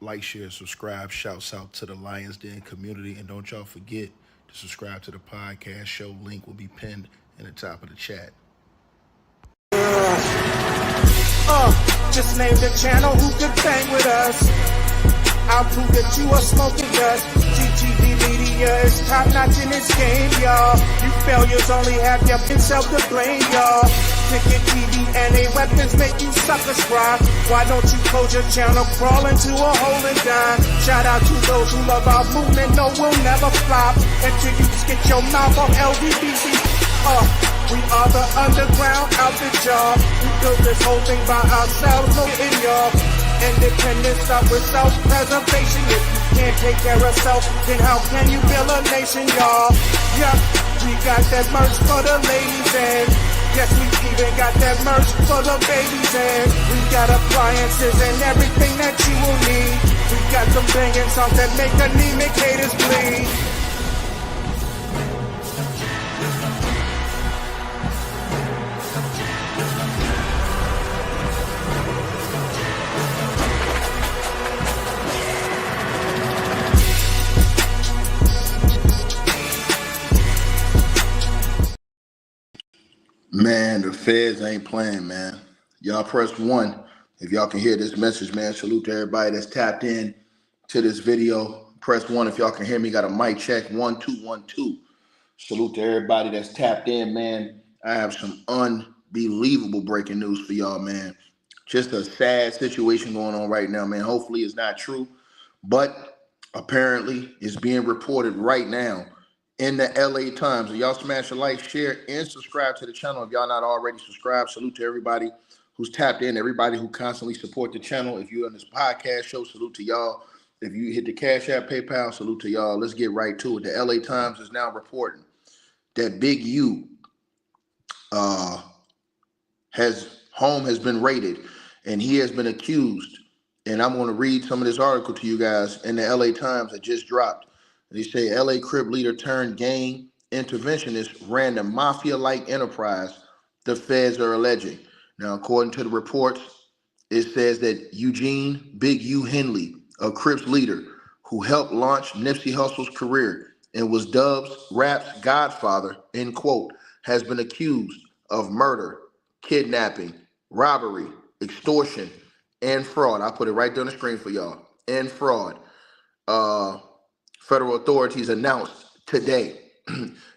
Like, share, subscribe. Shouts out to the Lions Den community. And don't y'all forget to subscribe to the podcast show. Link will be pinned in the top of the chat. Just name the channel who could bang with us. I'll prove that you are smoking dust. GGD Media is top notch in this game, y'all. You failures only have yourself to blame, y'all. Ticket TV and a weapons make you suckers cry. Why don't you close your channel, crawl into a hole and die? Shout out to those who love our movement, no, we'll never flop until you get your mouth off LGBT. We are the underground outfit, y'all. We built this whole thing by ourselves, no in y'all. Independence start with self-preservation. If you can't take care of self, then how can you build a nation, y'all? Yeah, we got that merch for the ladies and yes, we even got that merch for the babies and we got appliances and everything that you will need. We got some banging songs that make anemic haters bleed. Man, the feds ain't playing, man. Y'all press 1 if y'all can hear this message, man. Salute to everybody that's tapped in to this video. Press 1 if y'all can hear me. Got a mic check, 1 2 1 2. Salute to everybody that's tapped in, man. I have some unbelievable breaking news for y'all, man. Just a sad situation going on right now, man. Hopefully it's not true, but apparently it's being reported right now in the LA Times. Y'all smash a like, share, and subscribe to the channel if y'all not already subscribed. Salute to everybody who's tapped in, everybody who constantly support the channel. If you're on this podcast show, salute to y'all. If you hit the Cash App, PayPal, salute to y'all. Let's get right to it. The LA Times is now reporting that Big U has been raided and he has been accused. And I'm going to read some of this article to you guys in the LA Times that just dropped. They say LA Crip leader turned gang interventionist ran the mafia-like enterprise the feds are alleging. Now, according to the reports, it says that Eugene Big U Henley, a Crips leader who helped launch Nipsey Hussle's career and was dubbed rap's godfather, end quote, has been accused of murder, kidnapping, robbery, extortion, and fraud. I put it right there on the screen for y'all. And fraud. Federal authorities announced today.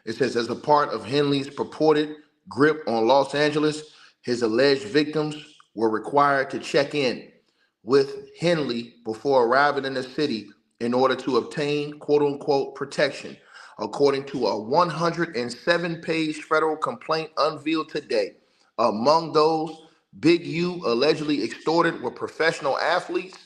It says, as a part of Henley's purported grip on Los Angeles, his alleged victims were required to check in with Henley before arriving in the city in order to obtain quote-unquote protection, according to a 107-page federal complaint unveiled today. Among those Big U allegedly extorted were professional athletes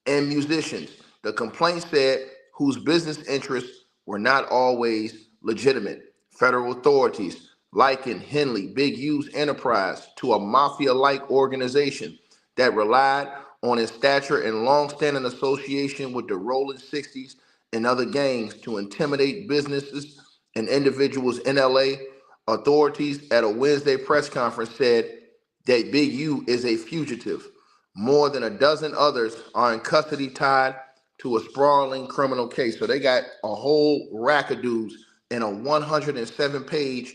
and musicians. The complaint said whose business interests were not always legitimate. Federal authorities likened Henley Big U's enterprise to a mafia-like organization that relied on his stature and long-standing association with the Rolling 60s and other gangs to intimidate businesses and individuals in LA. Authorities at a Wednesday press conference said that Big U is a fugitive. More than a dozen others are in custody tied to a sprawling criminal case. So they got a whole rack of dudes in a 107-page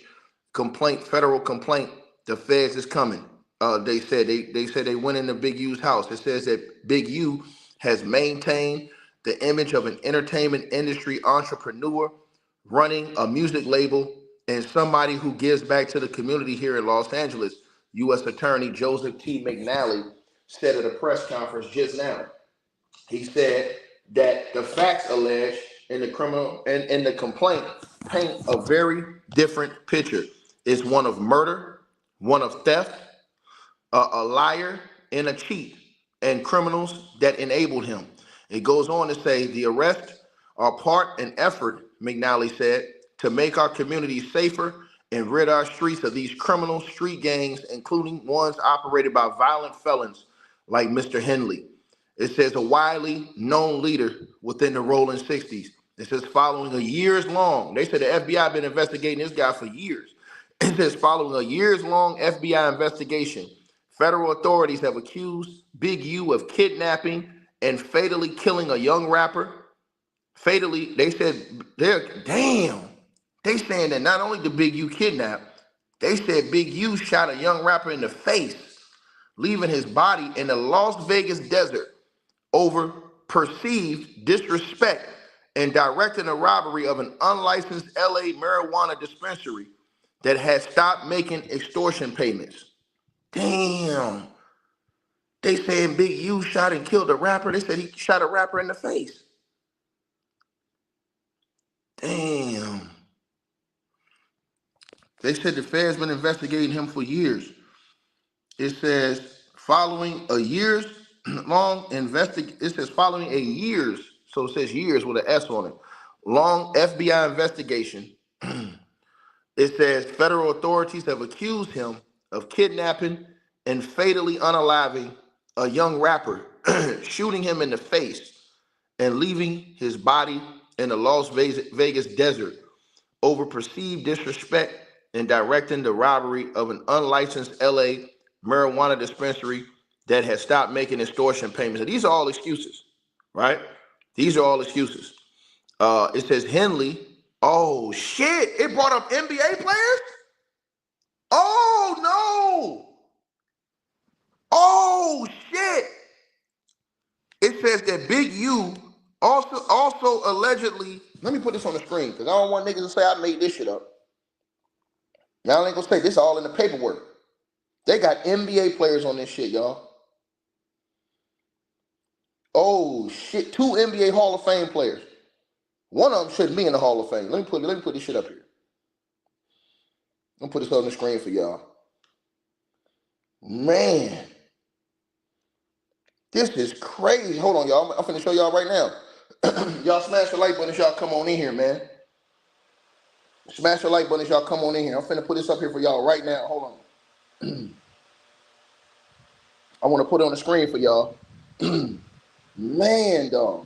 complaint, federal complaint. The feds is coming. They said they went into Big U's house. It says that Big U has maintained the image of an entertainment industry entrepreneur running a music label and somebody who gives back to the community here in Los Angeles. U.S. Attorney Joseph T. McNally said at a press conference just now. He said that the facts alleged in the complaint paint a very different picture. It's one of murder, one of theft, a liar, and a cheat, and criminals that enabled him. It goes on to say the arrests are part and effort, McNally said, to make our communities safer and rid our streets of these criminal street gangs, including ones operated by violent felons like Mr. Henley. It says a widely known leader within the Rolling 60s. It says following a years-long, they said the FBI been investigating this guy for years. It says following a years-long FBI investigation, federal authorities have accused Big U of kidnapping and fatally killing a young rapper. Fatally, they said they saying that not only did Big U kidnap, they said Big U shot a young rapper in the face, leaving his body in the Las Vegas desert over perceived disrespect and directing a robbery of an unlicensed LA marijuana dispensary that had stopped making extortion payments. Damn. They saying Big U shot and killed a rapper. They said he shot a rapper in the face. Damn. They said the Fed's been investigating him for years. It says following a years long it says following a years, so it says years with an S on it, long FBI investigation. It says federal authorities have accused him of kidnapping and fatally unaliving a young rapper, shooting him in the face and leaving his body in the Las Vegas desert over perceived disrespect and directing the robbery of an unlicensed LA marijuana dispensary that had stopped making extortion payments. And these are all excuses, right? These are all excuses. It says Henley. Oh shit! It brought up NBA players. Oh no! Oh shit! It says that Big U also allegedly. Let me put this on the screen because I don't want niggas to say I made this shit up. Y'all ain't gonna say this all in the paperwork. They got NBA players on this shit, y'all. Oh shit! 2 NBA Hall of Fame players. One of them shouldn't be in the Hall of Fame. Let me put this shit up here. I'm gonna put this on the screen for y'all. Man, this is crazy. Hold on, y'all. I'm finna show y'all right now. Y'all smash the like button as y'all come on in here, man. Smash the like button as y'all come on in here. I'm finna put this up here for y'all right now. Hold on. I want to put it on the screen for y'all. Man, dog.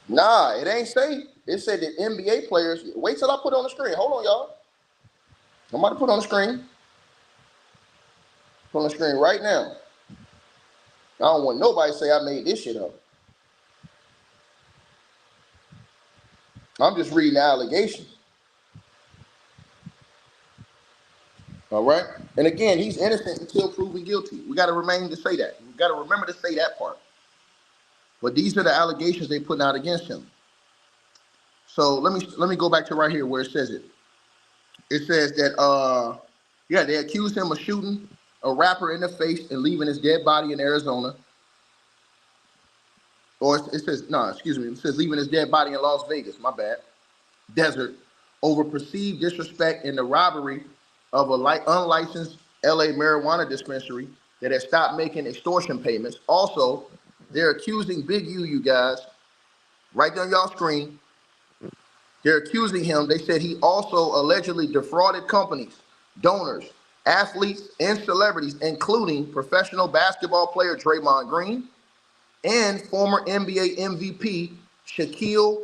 Nah, it ain't say. It said that NBA players. Wait till I put it on the screen. Hold on, y'all. I'm about to put it on the screen. Put it on the screen right now. I don't want nobody to say I made this shit up. I'm just reading the allegations. All right? And again, he's innocent until proven guilty. We got to remain to say that. We got to remember to say that part. But these are the allegations they put out against him. So let me go back to right here where it says it. It says that they accused him of shooting a rapper in the face and leaving his dead body in Arizona. Or it says it says leaving his dead body in Las Vegas, my bad, desert, over perceived disrespect in the robbery of a unlicensed LA marijuana dispensary that had stopped making extortion payments. Also, they're accusing Big U, you guys, right there on y'all screen. They're accusing him. They said he also allegedly defrauded companies, donors, athletes, and celebrities, including professional basketball player Draymond Green and former NBA MVP Shaquille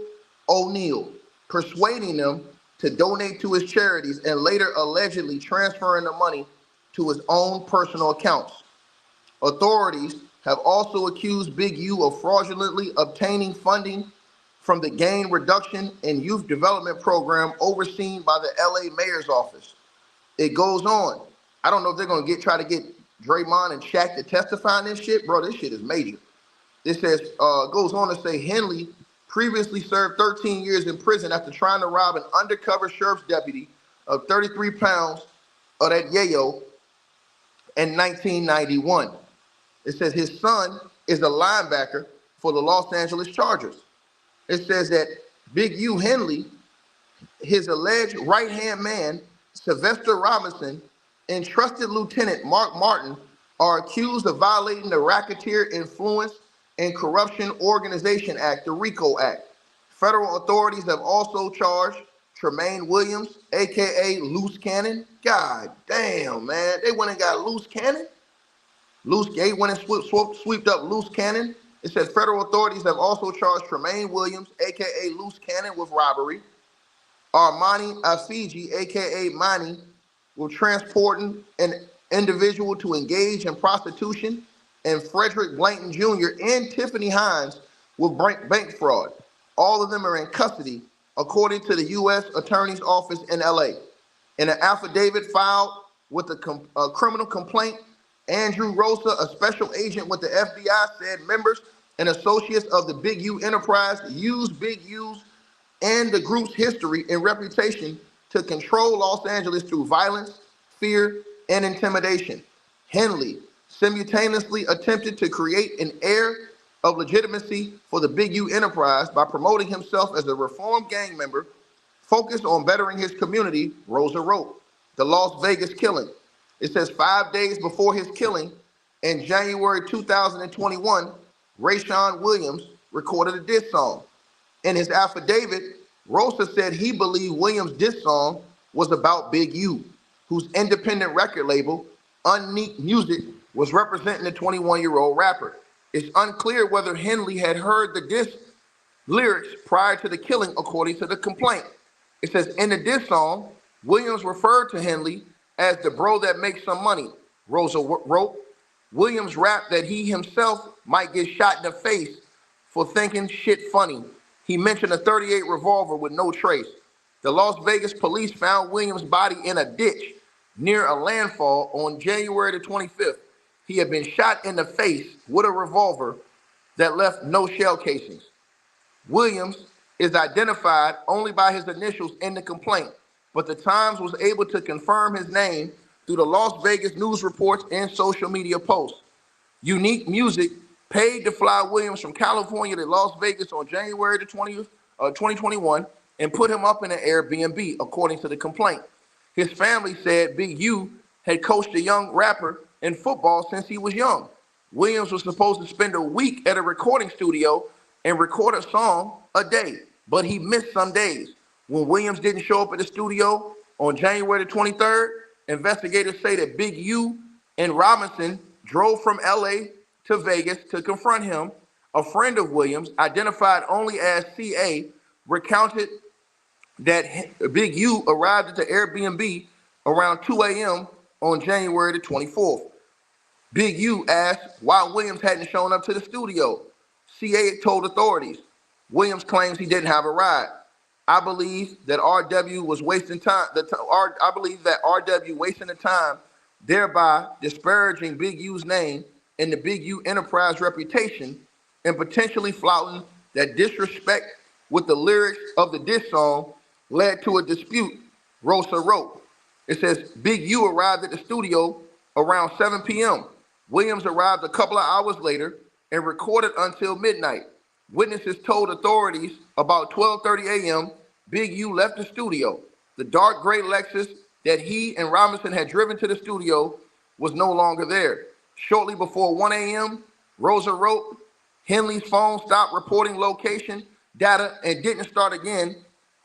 O'Neal, persuading them to donate to his charities and later allegedly transferring the money to his own personal accounts. Authorities have also accused Big U of fraudulently obtaining funding from the Gain Reduction and Youth Development Program overseen by the LA Mayor's Office. It goes on. I don't know if they're going to try to get Draymond and Shaq to testify on this shit. Bro, this shit is major. It says, goes on to say Henley previously served 13 years in prison after trying to rob an undercover sheriff's deputy of 33 pounds of that yayo in 1991. It says his son is a linebacker for the Los Angeles Chargers. It says that Big U Henley, his alleged right-hand man, Sylvester Robinson, and trusted Lieutenant Mark Martin are accused of violating the Racketeer Influence and Corruption Organization Act, the RICO Act. Federal authorities have also charged Tremaine Williams, aka Loose Cannon. God damn, man. They went and got Loose Cannon. They went and swept up Loose Cannon. It says federal authorities have also charged Tremaine Williams, aka Loose Cannon, with robbery. Armani Afiji, aka Mani, with transporting an individual to engage in prostitution and Frederick Blanton Jr. and Tiffany Hines with bank fraud. All of them are in custody, according to the U.S. Attorney's Office in L.A. In an affidavit filed with a criminal complaint, Andrew Rosa, a special agent with the FBI, said members and associates of the Big U enterprise used Big U's and the group's history and reputation to control Los Angeles through violence, fear, and intimidation. Henley simultaneously attempted to create an air of legitimacy for the Big U enterprise by promoting himself as a reformed gang member focused on bettering his community. Rosa wrote. The Las Vegas killing. It says 5 days before his killing in January 2021, Rayshawn Williams recorded a diss song. In his affidavit, Rosa said he believed Williams' diss song was about Big U, whose independent record label, Unique Music, was representing the 21-year-old rapper. It's unclear whether Henley had heard the diss lyrics prior to the killing, according to the complaint. It says, in the diss song, Williams referred to Henley as the bro that makes some money. Rosa wrote. Williams rapped that he himself might get shot in the face for thinking shit funny. He mentioned a .38 revolver with no trace. The Las Vegas police found Williams' body in a ditch near a landfall on January the 25th. He had been shot in the face with a revolver that left no shell casings. Williams is identified only by his initials in the complaint, but the Times was able to confirm his name through the Las Vegas news reports and social media posts. Unique Music paid to fly Williams from California to Las Vegas on January the 20th, 2021 and put him up in an Airbnb, according to the complaint. His family said Big U had coached a young rapper in football since he was young. Williams was supposed to spend a week at a recording studio and record a song a day, but he missed some days. When Williams didn't show up at the studio on January the 23rd, investigators say that Big U and Robinson drove from LA to Vegas to confront him. A friend of Williams, identified only as CA, recounted that Big U arrived at the Airbnb around 2 a.m. on January the 24th. Big U asked why Williams hadn't shown up to the studio. CA told authorities. Williams claims he didn't have a ride. I believe that RW was wasting time. I believe that RW wasting the time, thereby disparaging Big U's name and the Big U enterprise reputation, and potentially flouting that disrespect with the lyrics of the diss song led to a dispute. Rosa wrote. It says Big U arrived at the studio around 7 p.m. Williams arrived a couple of hours later and recorded until midnight. Witnesses told authorities about 12:30 a.m. Big U left the studio. The dark gray Lexus that he and Robinson had driven to the studio was no longer there. Shortly before 1 a.m., Rosa wrote, Henley's phone stopped reporting location data and didn't start again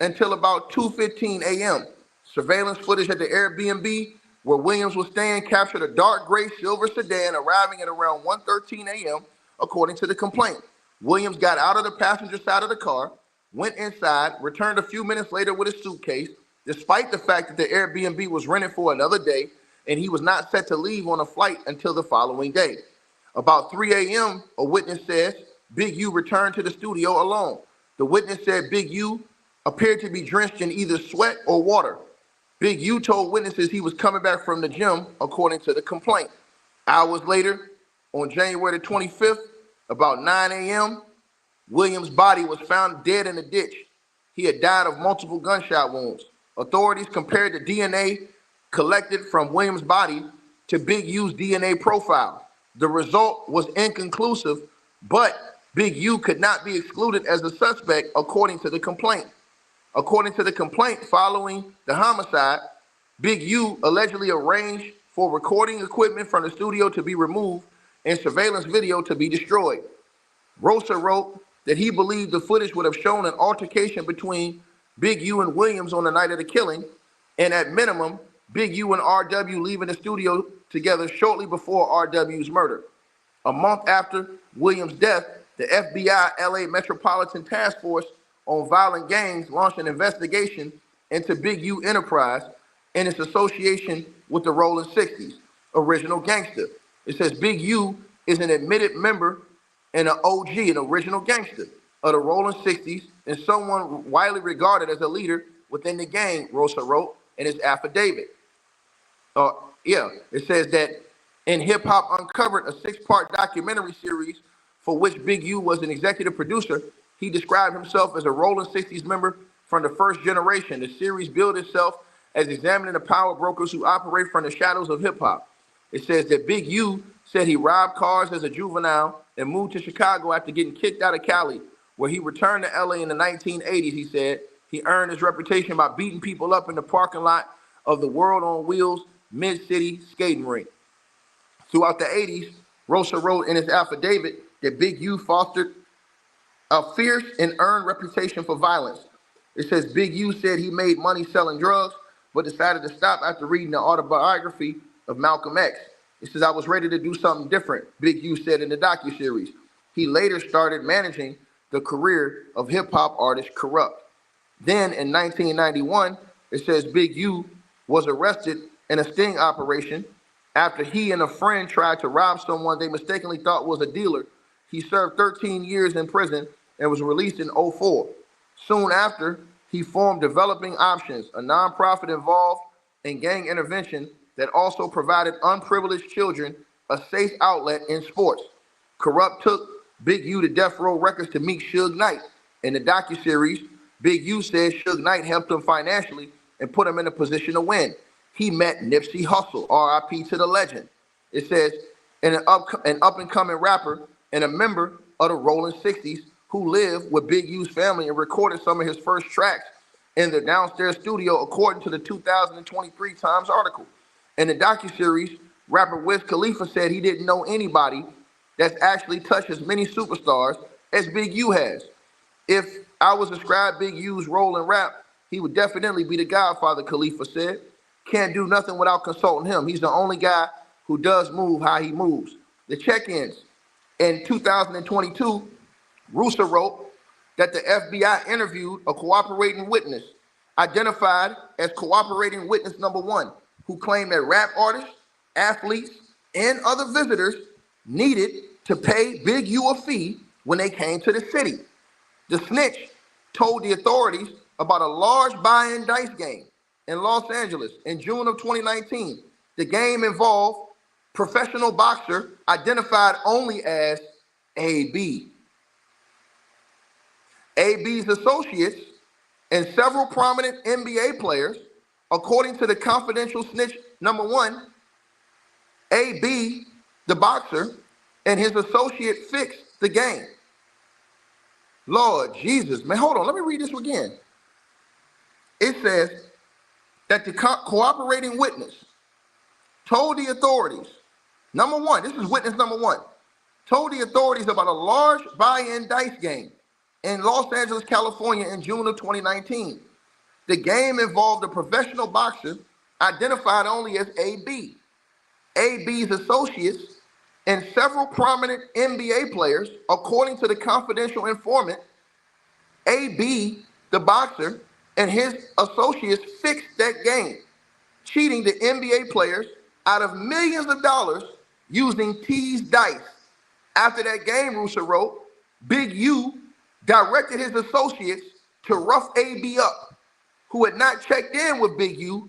until about 2:15 a.m. Surveillance footage at the Airbnb where Williams was staying captured a dark gray silver sedan arriving at around 1:13 a.m., according to the complaint. Williams got out of the passenger side of the car, went inside, returned a few minutes later with a suitcase, despite the fact that the Airbnb was rented for another day and he was not set to leave on a flight until the following day. About 3 a.m., a witness says Big U returned to the studio alone. The witness said Big U appeared to be drenched in either sweat or water. Big U told witnesses he was coming back from the gym, according to the complaint. Hours later, on January the 25th, about 9 a.m., Williams' body was found dead in a ditch. He had died of multiple gunshot wounds. Authorities compared the DNA collected from Williams' body to Big U's DNA profile. The result was inconclusive, but Big U could not be excluded as a suspect, according to the complaint. According to the complaint, following the homicide, Big U allegedly arranged for recording equipment from the studio to be removed and surveillance video to be destroyed. Rosa wrote that he believed the footage would have shown an altercation between Big U and Williams on the night of the killing, and at minimum, Big U and RW leaving the studio together shortly before RW's murder. A month after Williams' death, the FBI LA Metropolitan Task Force on Violent Gangs launched an investigation into Big U Enterprise and its association with the Rolling 60s, Original Gangster. It says Big U is an admitted member and an OG, an original gangster of the Rolling 60s, and someone widely regarded as a leader within the gang, Rosa wrote in his affidavit. uh, it says that in Hip Hop Uncovered, a six-part documentary series for which Big U was an executive producer, he described himself as a Rolling 60s member from the first generation. The series billed itself as examining the power brokers who operate from the shadows of hip hop. It says that Big U said he robbed cars as a juvenile and moved to Chicago after getting kicked out of Cali, where he returned to LA in the 1980s. He said he earned his reputation by beating people up in the parking lot of the World on Wheels Mid-City skating rink. Throughout the 80s, Rosa wrote in his affidavit that Big U fostered a fierce and earned reputation for violence. It says Big U said he made money selling drugs, but decided to stop after reading the autobiography of Malcolm X. It says, I was ready to do something different, Big U said in the docuseries. He later started managing the career of hip-hop artist Corrupt. Then in 1991, it says Big U was arrested in a sting operation after he and a friend tried to rob someone they mistakenly thought was a dealer. He served 13 years in prison and was released in '04. Soon after, he formed Developing Options, a nonprofit involved in gang intervention that also provided unprivileged children a safe outlet in sports. Corrupt took Big U to Death Row Records to meet Suge Knight. In the docuseries, Big U said Suge Knight helped him financially and put him in a position to win. He met Nipsey Hussle, RIP to the legend. It says, an up-and-coming rapper and a member of the Rolling 60s who lived with Big U's family and recorded some of his first tracks in the downstairs studio, according to the 2023 Times article. In the docuseries, rapper Wiz Khalifa said he didn't know anybody that's actually touched as many superstars as Big U has. If I was to describe Big U's role in rap, he would definitely be the Godfather, Khalifa said. Can't do nothing without consulting him. He's the only guy who does move how he moves. The check-ins. In 2022, Russa wrote that the FBI interviewed a cooperating witness, identified as cooperating witness number one, who claimed that rap artists, athletes, and other visitors needed to pay Big U a fee when they came to the city. The snitch told the authorities about a large buy-in dice game in Los Angeles in June of 2019. The game involved professional boxer identified only as AB. AB's associates and several prominent NBA players, according to the confidential snitch number one, AB, the boxer, and his associate fixed the game. Lord Jesus, man, hold on, let me read this again. It says that the cooperating witness told the authorities, number one, this is witness number one, told the authorities about a large buy-in dice game in Los Angeles, California in June of 2019. The game involved a professional boxer identified only as AB. AB's associates and several prominent NBA players, according to the confidential informant. AB, the boxer, and his associates fixed that game, cheating the NBA players out of millions of dollars using teased dice. After that game, Russa wrote, Big U directed his associates to rough AB up, who had not checked in with Big U,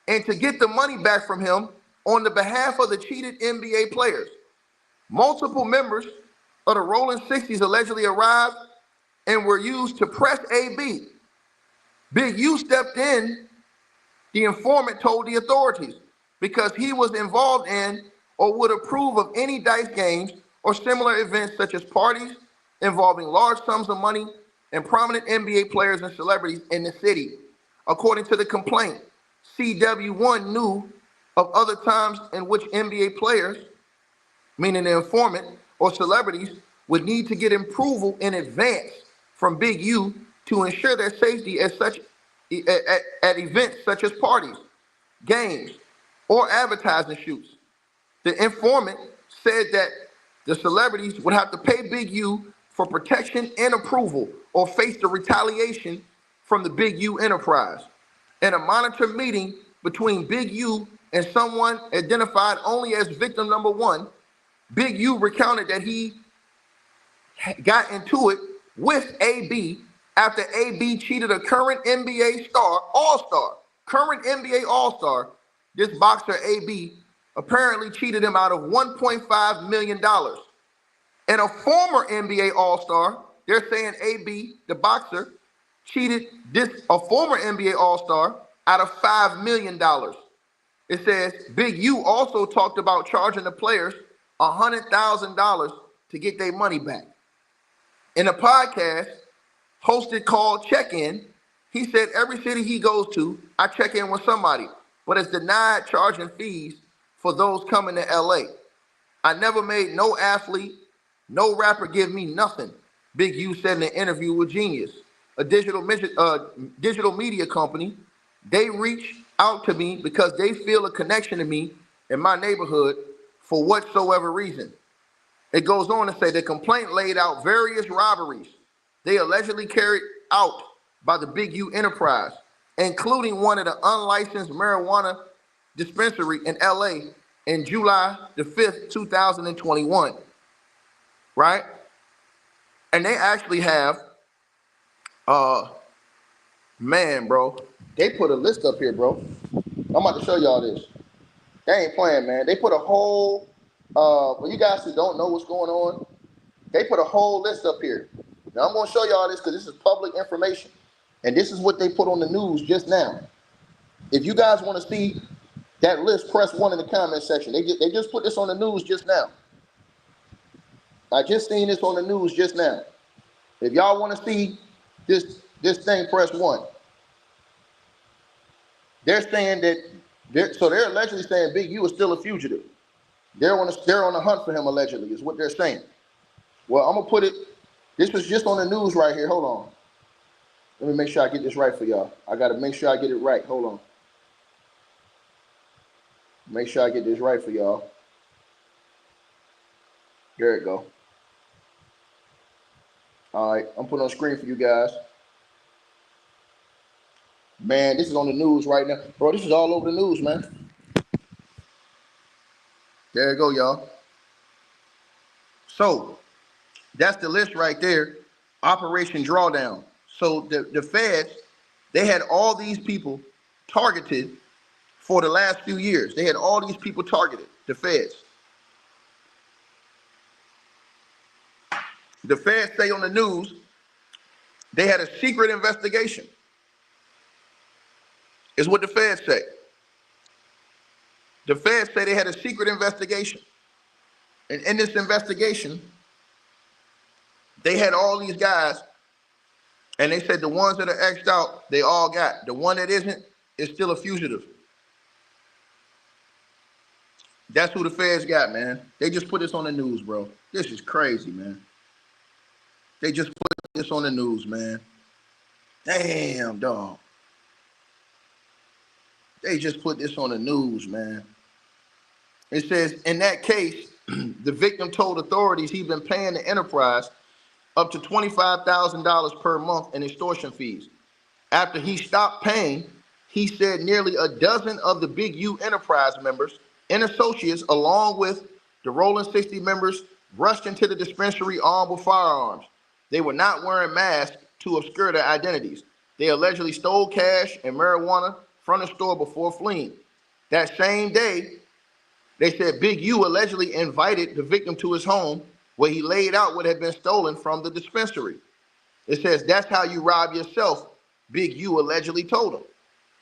and to get the money back from him on the behalf of the cheated NBA players. Multiple members of the Rolling 60s allegedly arrived and were used to press AB. Big U stepped in, the informant told the authorities, because he was involved in or would approve of any dice games or similar events such as parties involving large sums of money and prominent NBA players and celebrities in the city. According to the complaint, CW1 knew of other times in which NBA players, meaning the informant or celebrities, would need to get approval in advance from Big U to ensure their safety at events such as parties, games, or advertising shoots. The informant said that the celebrities would have to pay Big U for protection and approval or face the retaliation from the Big U enterprise. In a monitored meeting between Big U and someone identified only as victim number one, Big U recounted that he got into it with AB after AB cheated a current NBA star, all-star, current NBA all-star. This boxer AB apparently cheated him out of $1.5 million. And a former NBA all-star, they're saying AB, the boxer, cheated a former NBA all-star out of $5 million. It says Big U also talked about charging the players $100,000 to get their money back. In a podcast hosted called Check-In, he said every city he goes to, I check in with somebody, but it's denied charging fees for those coming to LA. I never made no athlete, no rapper give me nothing, Big U said in an interview with Genius, a digital media company. They reach out to me because they feel a connection to me in my neighborhood for whatsoever reason. It goes on to say the complaint laid out various robberies they allegedly carried out by the Big U enterprise, including one at an unlicensed marijuana dispensary in LA in July the 5th, 2021, right? And they actually have, man, bro, they put a list up here, bro. I'm about to show y'all this. They ain't playing, man. They put a whole, for you guys who don't know what's going on, they put a whole list up here. Now I'm gonna show y'all this because this is public information. And this is what they put on the news just now. If you guys want to see that list, press 1 in the comment section. They just put this on the news just now. I just seen this on the news just now. If y'all want to see this thing, press 1. They're saying that they're allegedly saying Big U is still a fugitive. They're on the hunt for him, allegedly, is what they're saying. Well, I'm gonna put it. This was just on the news right here. Hold on. Let me make sure I get this right for y'all. I gotta make sure I get it right. Hold on. Make sure I get this right for y'all. There it go. All right, I'm putting on screen for you guys. Man, this is on the news right now. Bro, this is all over the news, man. There you go, y'all. So, that's the list right there. Operation Drawdown. So, the feds, they had all these people targeted for the last few years. They had all these people targeted, the feds. The feds say on the news, they had a secret investigation. Is what the feds say. The feds say they had a secret investigation. And in this investigation, they had all these guys, and they said the ones that are X'd out, they all got. The one that isn't is still a fugitive. That's who the feds got, man. They just put this on the news, bro. This is crazy, man. They just put this on the news, man. Damn, dog. They just put this on the news, man. It says, in that case, the victim told authorities he'd been paying the enterprise up to $25,000 per month in extortion fees. After he stopped paying, he said nearly a dozen of the Big U enterprise members and associates, along with the Rolling 60 members, rushed into the dispensary armed with firearms. They were not wearing masks to obscure their identities. They allegedly stole cash and marijuana from the store before fleeing. That same day, they said Big U allegedly invited the victim to his home where he laid out what had been stolen from the dispensary. It says, that's how you rob yourself, Big U allegedly told him.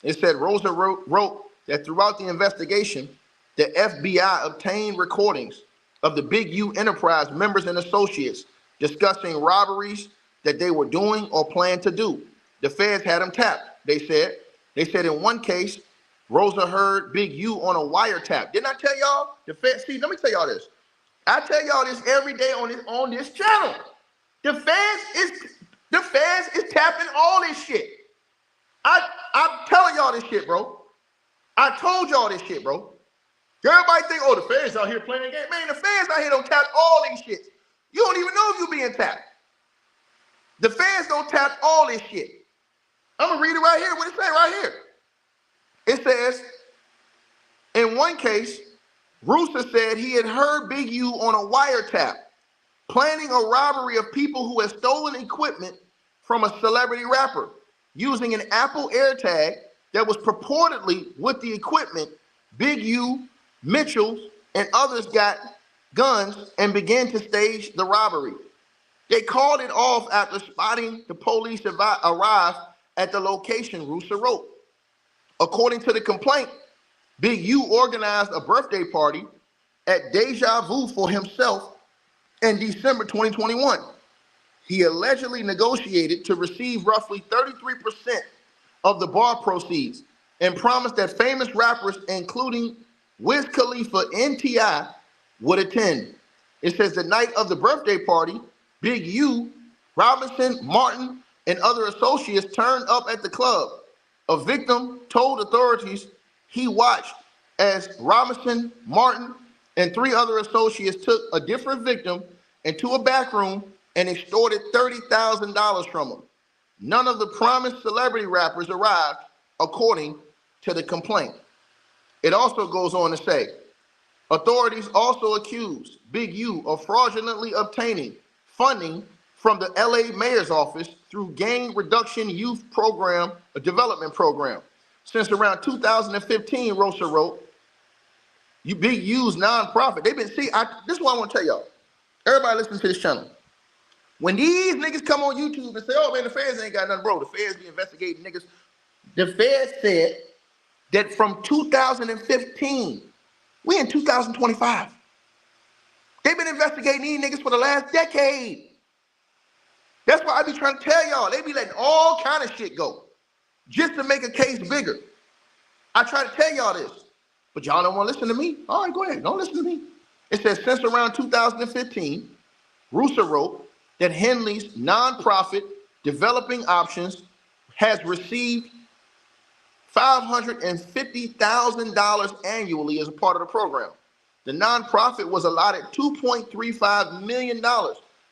It said Rosa wrote that throughout the investigation, the FBI obtained recordings of the Big U enterprise members and associates discussing robberies that they were doing or planned to do. The feds had them tapped, they said. They said in one case, Rosa heard Big U on a wiretap. Didn't I tell y'all? The feds, see, let me tell y'all this. I tell y'all this every day on this channel. The feds is tapping all this shit. I'm telling y'all this shit, bro. I told y'all this shit, bro. Everybody think, oh, the feds out here playing a game. Man, the feds out here don't tap all these shit. You don't even know if you're being tapped. The feds don't tap all this shit. I'm going to read it right here. What it say right here? It says, in one case, Rooster said he had heard Big U on a wiretap planning a robbery of people who had stolen equipment from a celebrity rapper using an Apple AirTag that was purportedly with the equipment. Big U, Mitchell, and others got guns and began to stage the robbery. They called it off after spotting the police arrive at the location, Rooster wrote. According to the complaint, Big U organized a birthday party at Deja Vu for himself in December 2021. He allegedly negotiated to receive roughly 33% of the bar proceeds and promised that famous rappers, including Wiz Khalifa and T.I., would attend. It says the night of the birthday party, Big U, Robinson, Martin, and other associates turned up at the club. A victim told authorities he watched as Robinson, Martin, and 3 other associates took a different victim into a back room and extorted $30,000 from him. None of the promised celebrity rappers arrived, according to the complaint. It also goes on to say, authorities also accused Big U of fraudulently obtaining funding from the LA mayor's office through gang reduction youth program, a development program. Since around 2015, Rosa wrote, Big U's nonprofit. They've been, this is what I want to tell y'all. Everybody listen to this channel. When these niggas come on YouTube and say, oh man, the feds ain't got nothing, bro, the feds be investigating niggas. The feds said that from 2015, we in 2025. They've been investigating these niggas for the last decade. That's why I be trying to tell y'all, they be letting all kind of shit go just to make a case bigger. I try to tell y'all this, but y'all don't want to listen to me. All right, go ahead, don't listen to me. It says since around 2015, Russo wrote that Henley's nonprofit Developing Options has received $550,000 annually as a part of the program. The nonprofit was allotted $2.35 million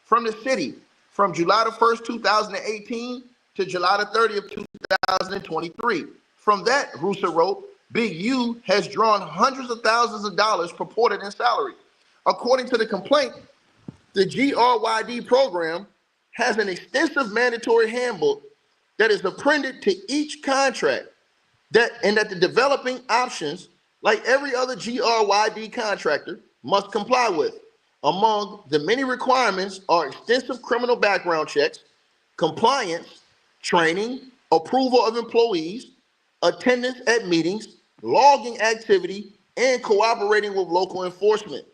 from the city from July the 1st, 2018 to July the 30th, 2023. From that, Russo wrote, Big U has drawn hundreds of thousands of dollars purported in salary. According to the complaint, the GRYD program has an extensive mandatory handbook that is appended to each contract and that the developing options, like every other GRYD contractor, must comply with. Among the many requirements are extensive criminal background checks, compliance, training, approval of employees, attendance at meetings, logging activity, and cooperating with law enforcement.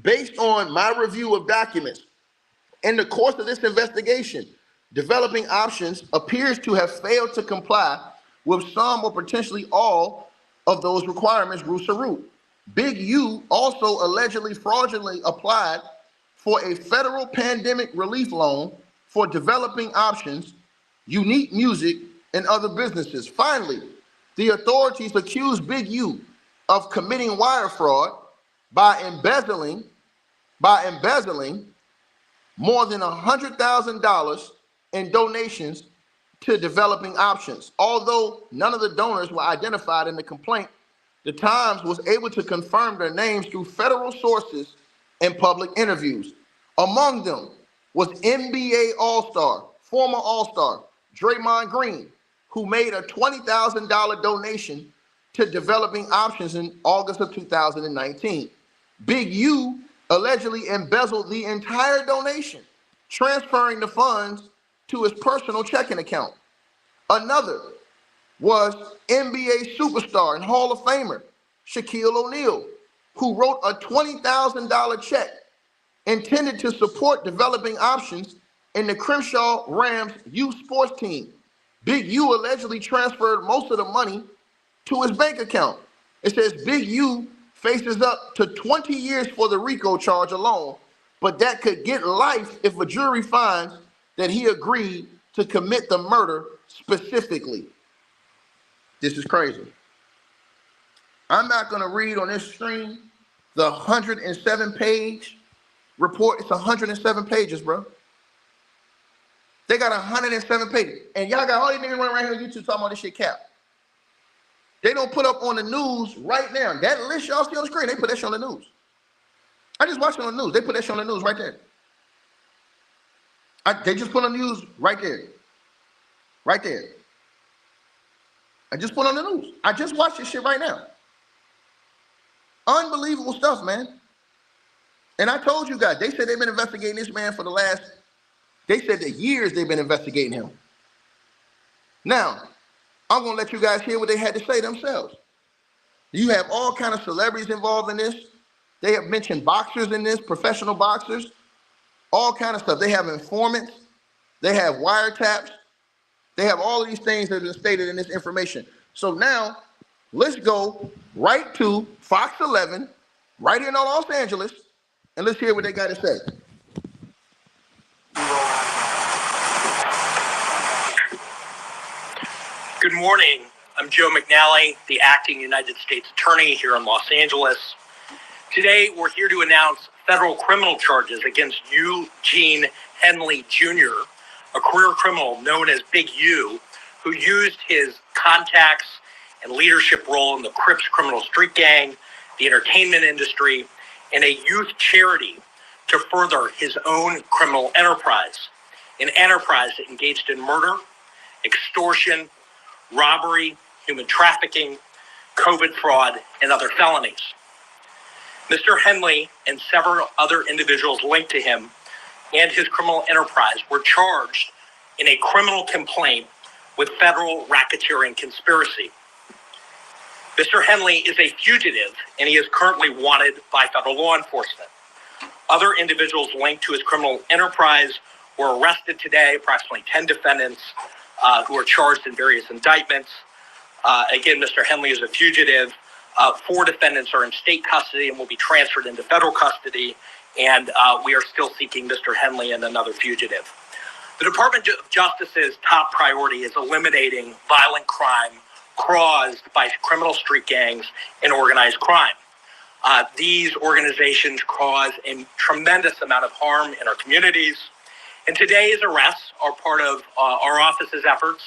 Based on my review of documents, in the course of this investigation, Developing Options appears to have failed to comply with some or potentially all of those requirements, Root. Big U also allegedly fraudulently applied for a federal pandemic relief loan for Developing Options, Unique Music, and other businesses. Finally, the authorities accused Big U of committing wire fraud by embezzling more than $100,000 in donations to Developing Options. Although none of the donors were identified in the complaint, the Times was able to confirm their names through federal sources and public interviews. Among them was NBA former All-Star, Draymond Green, who made a $20,000 donation to Developing Options in August of 2019. Big U allegedly embezzled the entire donation, transferring the funds to his personal checking account. Another was NBA superstar and Hall of Famer Shaquille O'Neal, who wrote a $20,000 check intended to support Developing Options in the Crenshaw Rams youth sports team. Big U allegedly transferred most of the money to his bank account. It says Big U faces up to 20 years for the RICO charge alone, but that could get life if a jury finds that he agreed to commit the murder specifically. This is crazy. I'm not going to read on this stream the 107-page report. It's 107 pages, bro. They got 107 pages. And y'all got all these niggas running around here on YouTube talking about this shit cap. They don't put up on the news right now. That list y'all see on the screen, they put that shit on the news. I just watched it on the news. They put that shit on the news right there. They just put on the news right there. Right there. I just put on the news. I just watched this shit right now. Unbelievable stuff, man. And I told you guys, they said they've been investigating this man for the last, they said that years they've been investigating him. Now, I'm going to let you guys hear what they had to say themselves. You have all kind of celebrities involved in this. They have mentioned boxers in this, professional boxers, all kind of stuff. They have informants. They have wiretaps. They have all of these things that have been stated in this information. So now, let's go right to Fox 11, right here in Los Angeles, and let's hear what they got to say. Good morning. I'm Joe McNally, the acting United States Attorney here in Los Angeles. Today, we're here to announce federal criminal charges against Eugene Henley Jr., a career criminal known as Big U, who used his contacts and leadership role in the Crips criminal street gang, the entertainment industry, and a youth charity to further his own criminal enterprise, an enterprise that engaged in murder, extortion, robbery, human trafficking, COVID fraud, and other felonies. Mr. Henley and several other individuals linked to him and his criminal enterprise were charged in a criminal complaint with federal racketeering conspiracy. Mr. Henley is a fugitive, and he is currently wanted by federal law enforcement. Other individuals linked to his criminal enterprise were arrested today, approximately 10 defendants who are charged in various indictments. Again, Mr. Henley is a fugitive. 4 defendants are in state custody and will be transferred into federal custody, and we are still seeking Mr. Henley and another fugitive. The Department of Justice's top priority is eliminating violent crime caused by criminal street gangs and organized crime. These organizations cause a tremendous amount of harm in our communities, and today's arrests are part of our office's efforts,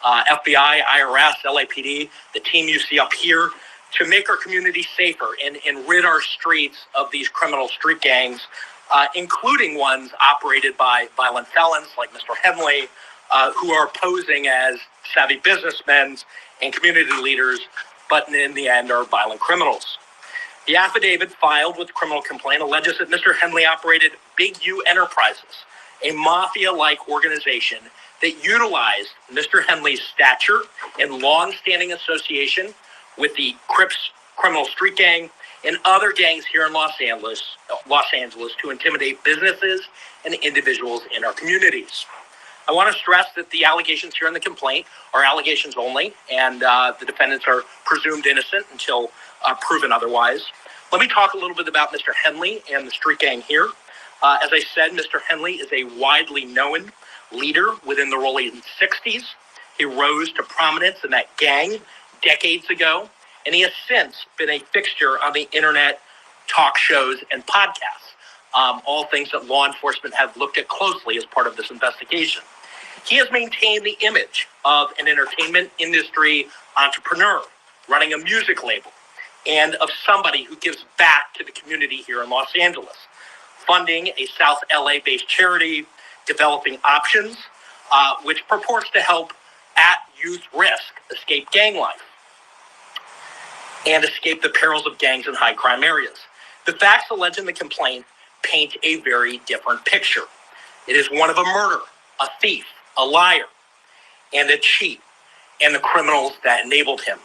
FBI, IRS, LAPD, the team you see up here, to make our community safer and rid our streets of these criminal street gangs, including ones operated by violent felons like Mr. Henley, who are posing as savvy businessmen and community leaders, but in the end are violent criminals. The affidavit filed with the criminal complaint alleges that Mr. Henley operated Big U Enterprises, a mafia-like organization that utilized Mr. Henley's stature and long-standing association with the Crips criminal street gang and other gangs here in Los Angeles to intimidate businesses and individuals in our communities. I want to stress that the allegations here in the complaint are allegations only, and the defendants are presumed innocent until proven otherwise. Let me talk a little bit about Mr. Henley and the street gang here. As I said, Mr. Henley is a widely known leader within the rolling 60s. He rose to prominence in that gang decades ago, and he has since been a fixture on the internet, talk shows, and podcasts, all things that law enforcement have looked at closely as part of this investigation. He has maintained the image of an entertainment industry entrepreneur running a music label and of somebody who gives back to the community here in Los Angeles, funding a South LA-based charity, developing options, which purports to help at youth risk escape gang life and escape the perils of gangs in high crime areas. The facts alleged in the complaint paint a very different picture. It is one of a murderer, a thief, a liar, and a cheat, and the criminals that enabled him.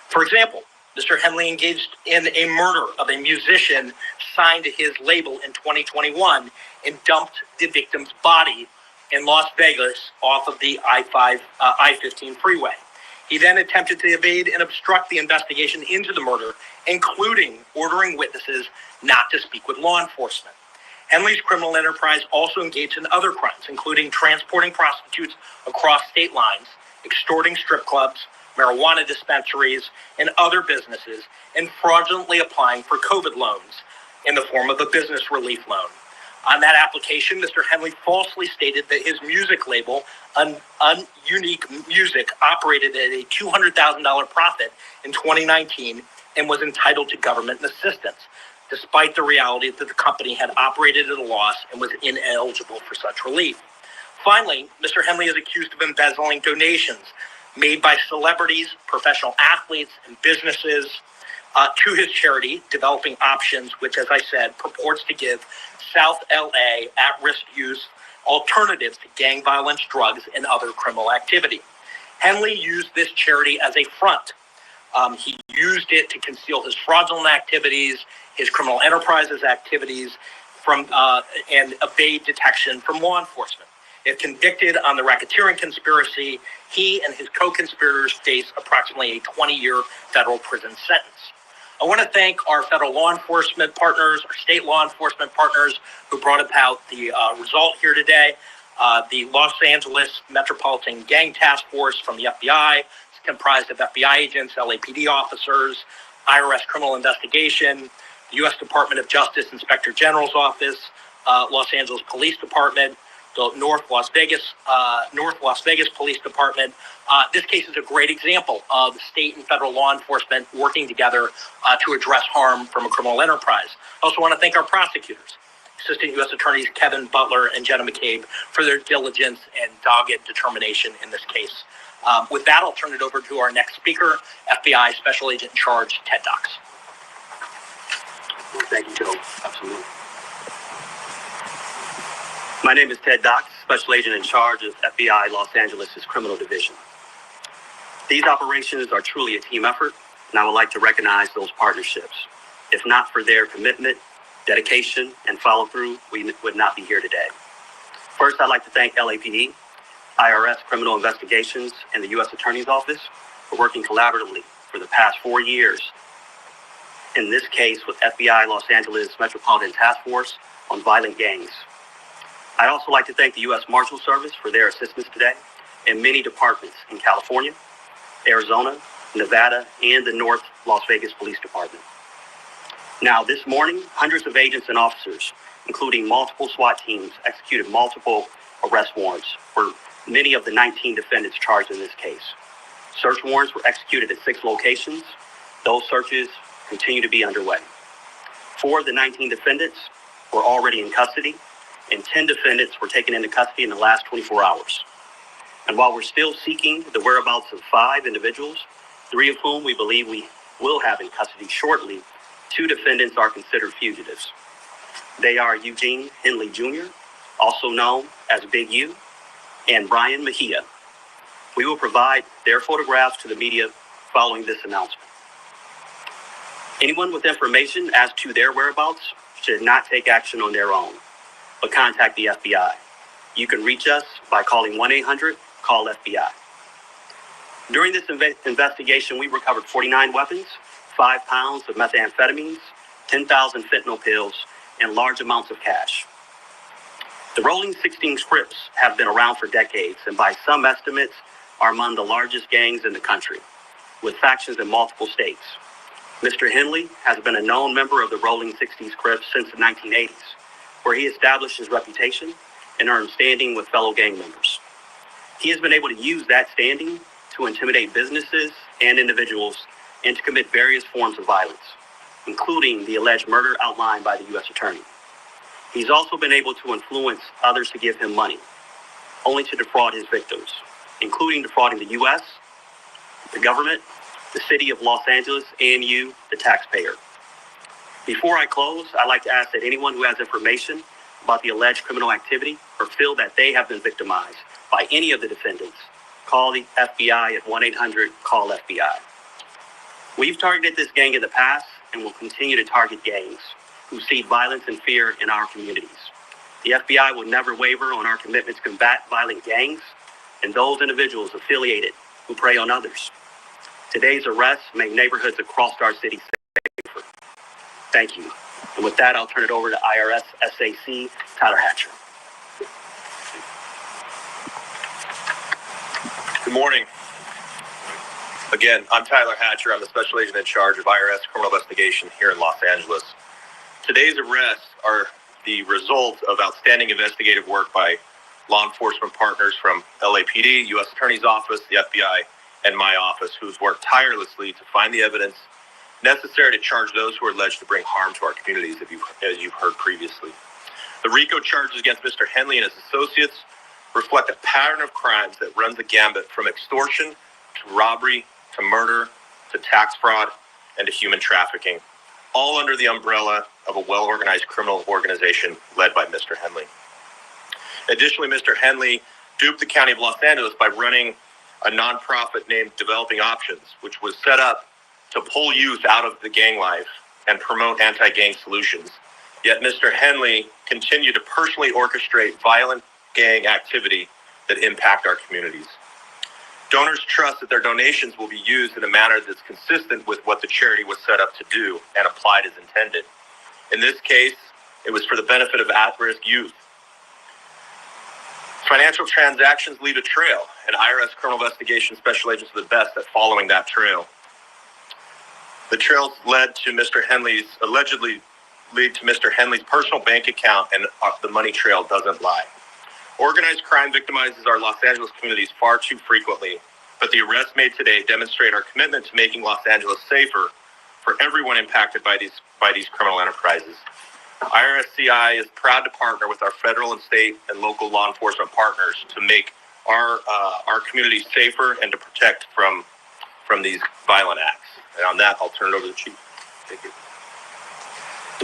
For example, Mr. Henley engaged in a murder of a musician signed to his label in 2021 and dumped the victim's body in Las Vegas off of the I-15 freeway. He then attempted to evade and obstruct the investigation into the murder, including ordering witnesses not to speak with law enforcement. Henley's criminal enterprise also engaged in other crimes, including transporting prostitutes across state lines, extorting strip clubs, marijuana dispensaries, and other businesses, and fraudulently applying for COVID loans in the form of a business relief loan. On that application, Mr. Henley falsely stated that his music label, Unique Music, operated at a $200,000 profit in 2019 and was entitled to government assistance, despite the reality that the company had operated at a loss and was ineligible for such relief. Finally, Mr. Henley is accused of embezzling donations made by celebrities, professional athletes, and businesses to his charity, Developing Options, which, as I said, purports to give South LA at-risk youth alternatives to gang violence, drugs, and other criminal activity. Henley used this charity as a front. He used it to conceal his fraudulent activities, his criminal enterprises activities, and evade detection from law enforcement. If convicted on the racketeering conspiracy, he and his co-conspirators face approximately a 20-year federal prison sentence. I want to thank our federal law enforcement partners, our state law enforcement partners who brought about the result here today. The Los Angeles Metropolitan Gang Task Force from the FBI. It's comprised of FBI agents, LAPD officers, IRS criminal investigation, the U.S. Department of Justice Inspector General's Office, Los Angeles Police Department, the North Las Vegas Police Department. This case is a great example of state and federal law enforcement working together to address harm from a criminal enterprise. I also want to thank our prosecutors, Assistant U.S. Attorneys Kevin Butler and Jenna McCabe, for their diligence and dogged determination in this case. With that, I'll turn it over to our next speaker, FBI Special Agent in Charge, Ted Dox. Thank you, Joe. Absolutely. My name is Ted Dox, Special Agent in Charge of FBI Los Angeles' Criminal Division. These operations are truly a team effort, and I would like to recognize those partnerships. If not for their commitment, dedication, and follow-through, we would not be here today. First, I'd like to thank LAPD, IRS Criminal Investigations, and the U.S. Attorney's Office for working collaboratively for the past 4 years, in this case with FBI Los Angeles Metropolitan Task Force on violent gangs. I'd also like to thank the U.S. Marshal Service for their assistance today, and many departments in California, Arizona, Nevada, and the North Las Vegas Police Department. Now, this morning, hundreds of agents and officers, including multiple SWAT teams, executed multiple arrest warrants for many of the 19 defendants charged in this case. Search warrants were executed at 6 locations. Those searches continue to be underway. 4 of the 19 defendants were already in custody, and 10 defendants were taken into custody in the last 24 hours. And while we're still seeking the whereabouts of 5 individuals, 3 of whom we believe we will have in custody shortly, 2 defendants are considered fugitives. They are Eugene Henley Jr., also known as Big U, and Brian Mejia. We will provide their photographs to the media following this announcement. Anyone with information as to their whereabouts should not take action on their own, but contact the FBI. You can reach us by calling 1-800-CALL-FBI. During this investigation, we recovered 49 weapons, 5 pounds of methamphetamines, 10,000 fentanyl pills, and large amounts of cash. The Rolling 16 Crips have been around for decades, and by some estimates, are among the largest gangs in the country, with factions in multiple states. Mr. Henley has been a known member of the Rolling 60s Crips since the 1980s, where he established his reputation and earned standing with fellow gang members. He has been able to use that standing to intimidate businesses and individuals and to commit various forms of violence, including the alleged murder outlined by the U.S. Attorney. He's also been able to influence others to give him money, only to defraud his victims, including defrauding the U.S., the government, the city of Los Angeles, and you, the taxpayer. Before I close, I'd like to ask that anyone who has information about the alleged criminal activity or feel that they have been victimized by any of the defendants, call the FBI at 1-800-CALL-FBI. We've targeted this gang in the past and will continue to target gangs who seed violence and fear in our communities. The FBI will never waver on our commitment to combat violent gangs and those individuals affiliated who prey on others. Today's arrests make neighborhoods across our city safer. Thank you. And with that, I'll turn it over to IRS SAC Tyler Hatcher. Good morning. Again, I'm Tyler Hatcher. I'm the Special Agent in Charge of IRS Criminal Investigation here in Los Angeles. Today's arrests are the result of outstanding investigative work by law enforcement partners from LAPD, U.S. Attorney's Office, the FBI, and my office, who's worked tirelessly to find the evidence necessary to charge those who are alleged to bring harm to our communities, as you've heard previously. The RICO charges against Mr. Henley and his associates reflect a pattern of crimes that runs the gambit from extortion to robbery to murder to tax fraud and to human trafficking, all under the umbrella of a well-organized criminal organization led by Mr. Henley. Additionally, Mr. Henley duped the County of Los Angeles by running a nonprofit named Developing Options, which was set up to pull youth out of the gang life and promote anti-gang solutions. Yet Mr. Henley continued to personally orchestrate violent gang activity that impact our communities. Donors trust that their donations will be used in a manner that's consistent with what the charity was set up to do and applied as intended. In this case, it was for the benefit of at-risk youth. Financial transactions leave a trail, and IRS Criminal Investigation Special Agents are the best at following that trail. The trails led to allegedly lead to Mr. Henley's personal bank account, and the money trail doesn't lie. Organized crime victimizes our Los Angeles communities far too frequently, but the arrests made today demonstrate our commitment to making Los Angeles safer for everyone impacted by these criminal enterprises. IRSCI is proud to partner with our federal and state and local law enforcement partners to make our communities safer and to protect from these violent acts. And on that, I'll turn it over to the Chief. Thank you.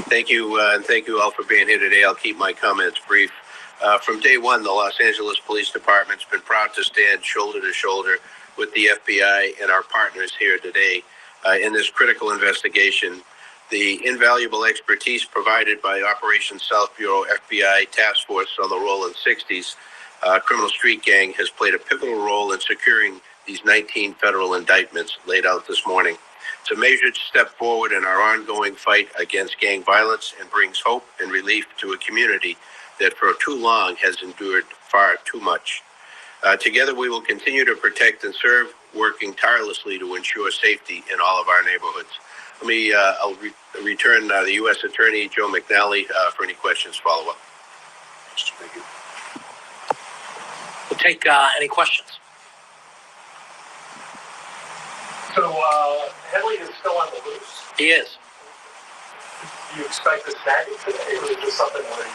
Thank you, and thank you all for being here today. I'll keep my comments brief. From day one, the Los Angeles Police Department's been proud to stand shoulder to shoulder with the FBI and our partners here today in this critical investigation. The invaluable expertise provided by Operation South Bureau FBI Task Force on the Rollin' 60s criminal street gang has played a pivotal role in securing these 19 federal indictments laid out this morning. It's a measured step forward in our ongoing fight against gang violence and brings hope and relief to a community that for too long has endured far too much. Together, we will continue to protect and serve, working tirelessly to ensure safety in all of our neighborhoods. I'll return the U.S. Attorney, Joe McNally, for any questions follow-up. Thank you. We'll take any questions. So Henley is still on the loose? He is. Do you expect to snag it today, or is this something where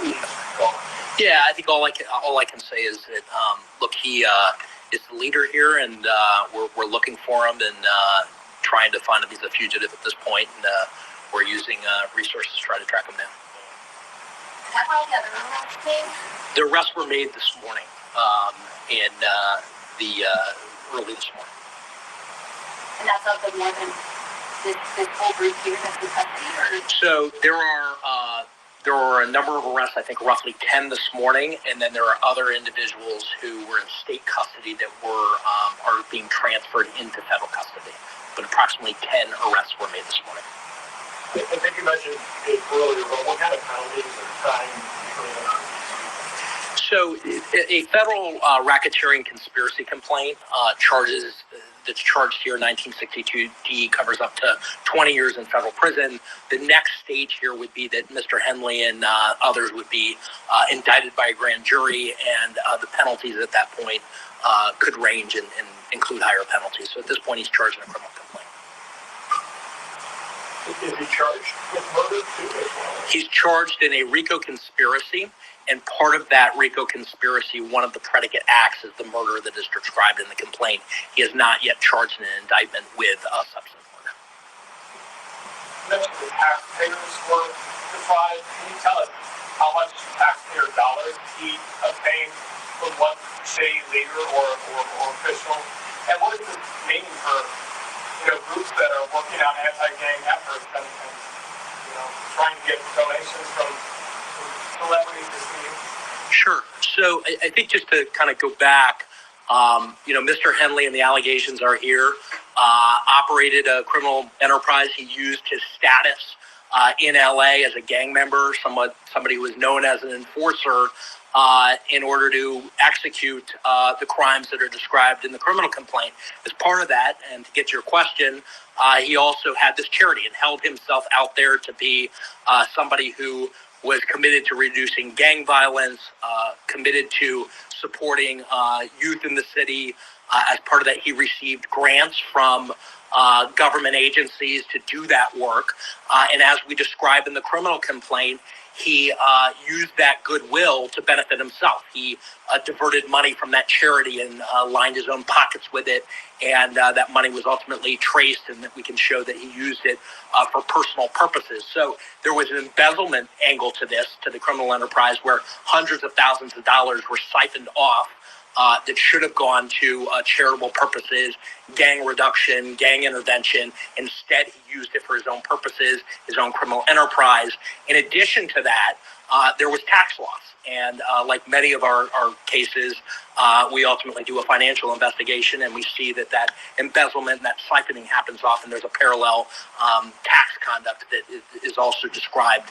you're gone? Yeah, I think all I can say is that look, he is the leader here, and we're looking for him and trying to find him. He's a fugitive at this point, and we're using resources to try to track him down. Is that why the other arrests came? The arrests were made this morning, early this morning. And that's also more than this whole group here that's in custody? Or? So there are a number of arrests, I think roughly 10 this morning, and then there are other individuals who were in state custody that are being transferred into federal custody. But approximately 10 arrests were made this morning. I think you mentioned it earlier, but what kind of penalties or time usually on? So a federal racketeering conspiracy complaint that's charged here, 1962D, covers up to 20 years in federal prison. The next stage here would be that Mr. Henley and others would be indicted by a grand jury, and the penalties at that point could range and include higher penalties. So at this point, he's charged in a criminal complaint. Is he charged with murder too as well? He's charged in a RICO conspiracy, and part of that RICO conspiracy, one of the predicate acts is the murder that is described in the complaint. He is not yet charged in an indictment with substance murder. You mentioned the taxpayers were defrauded. Can you tell us how much taxpayer dollars he obtained from one city leader or official? And what does this mean for groups that are working on anti-gang efforts and trying to get donations from celebrities to see? Sure. So I think just to kind of go back, Mr. Henley and the allegations are here, operated a criminal enterprise. He used his status in LA as a gang member, somebody who was known as an enforcer, in order to execute the crimes that are described in the criminal complaint. As part of that, and to get to your question, he also had this charity and held himself out there to be somebody who was committed to reducing gang violence, committed to supporting youth in the city. As part of that, he received grants from government agencies to do that work. And as we describe in the criminal complaint, he used that goodwill to benefit himself. He diverted money from that charity and lined his own pockets with it. And that money was ultimately traced, and that we can show that he used it for personal purposes. So there was an embezzlement angle to this, to the criminal enterprise, where hundreds of thousands of dollars were siphoned off that should have gone to charitable purposes, gang reduction, gang intervention. Instead, he used it for his own purposes, his own criminal enterprise. In addition to that, there was tax loss. And like many of our cases, we ultimately do a financial investigation, and we see that that embezzlement and that siphoning happens often. There's a parallel tax conduct that is also described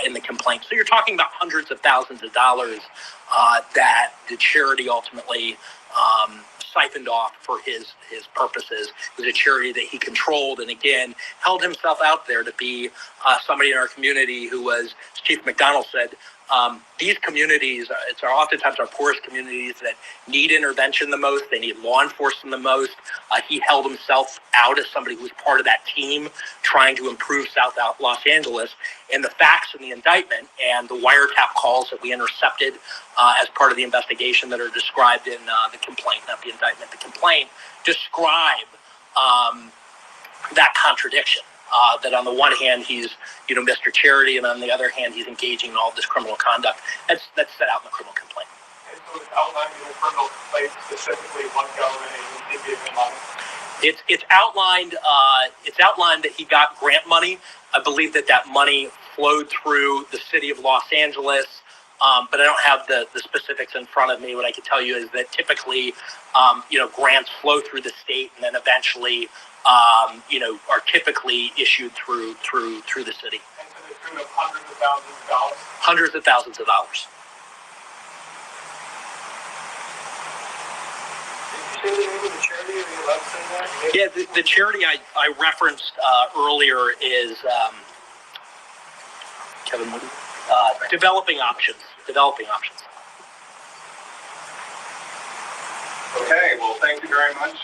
in the complaint. So you're talking about hundreds of thousands of dollars that the charity ultimately siphoned off for his purposes. It was a charity that he controlled, and again, held himself out there to be somebody in our community who was, as Chief McDonald said, these communities, it's oftentimes our poorest communities that need intervention the most. They need law enforcement the most. He held himself out as somebody who was part of that team trying to improve South Los Angeles. And the facts in the indictment and the wiretap calls that we intercepted as part of the investigation that are described in the complaint, not the indictment, the complaint, describe that contradiction. That on the one hand, he's, Mr. Charity, and on the other hand, he's engaging in all this criminal conduct. That's set out in the criminal complaint. And so it's outlined in the criminal complaint specifically one government agency gave him money. It's outlined. It's outlined that he got grant money. I believe that money flowed through the city of Los Angeles. But I don't have the specifics in front of me. What I can tell you is that typically, grants flow through the state and then eventually, are typically issued through the city. And to the tune of hundreds of thousands of dollars? Hundreds of thousands of dollars. Did you say the name of the charity? Are you allowed to say that? Yeah, the charity I referenced earlier is, Kevin, Developing Options. Developing Options. Okay, well, thank you very much.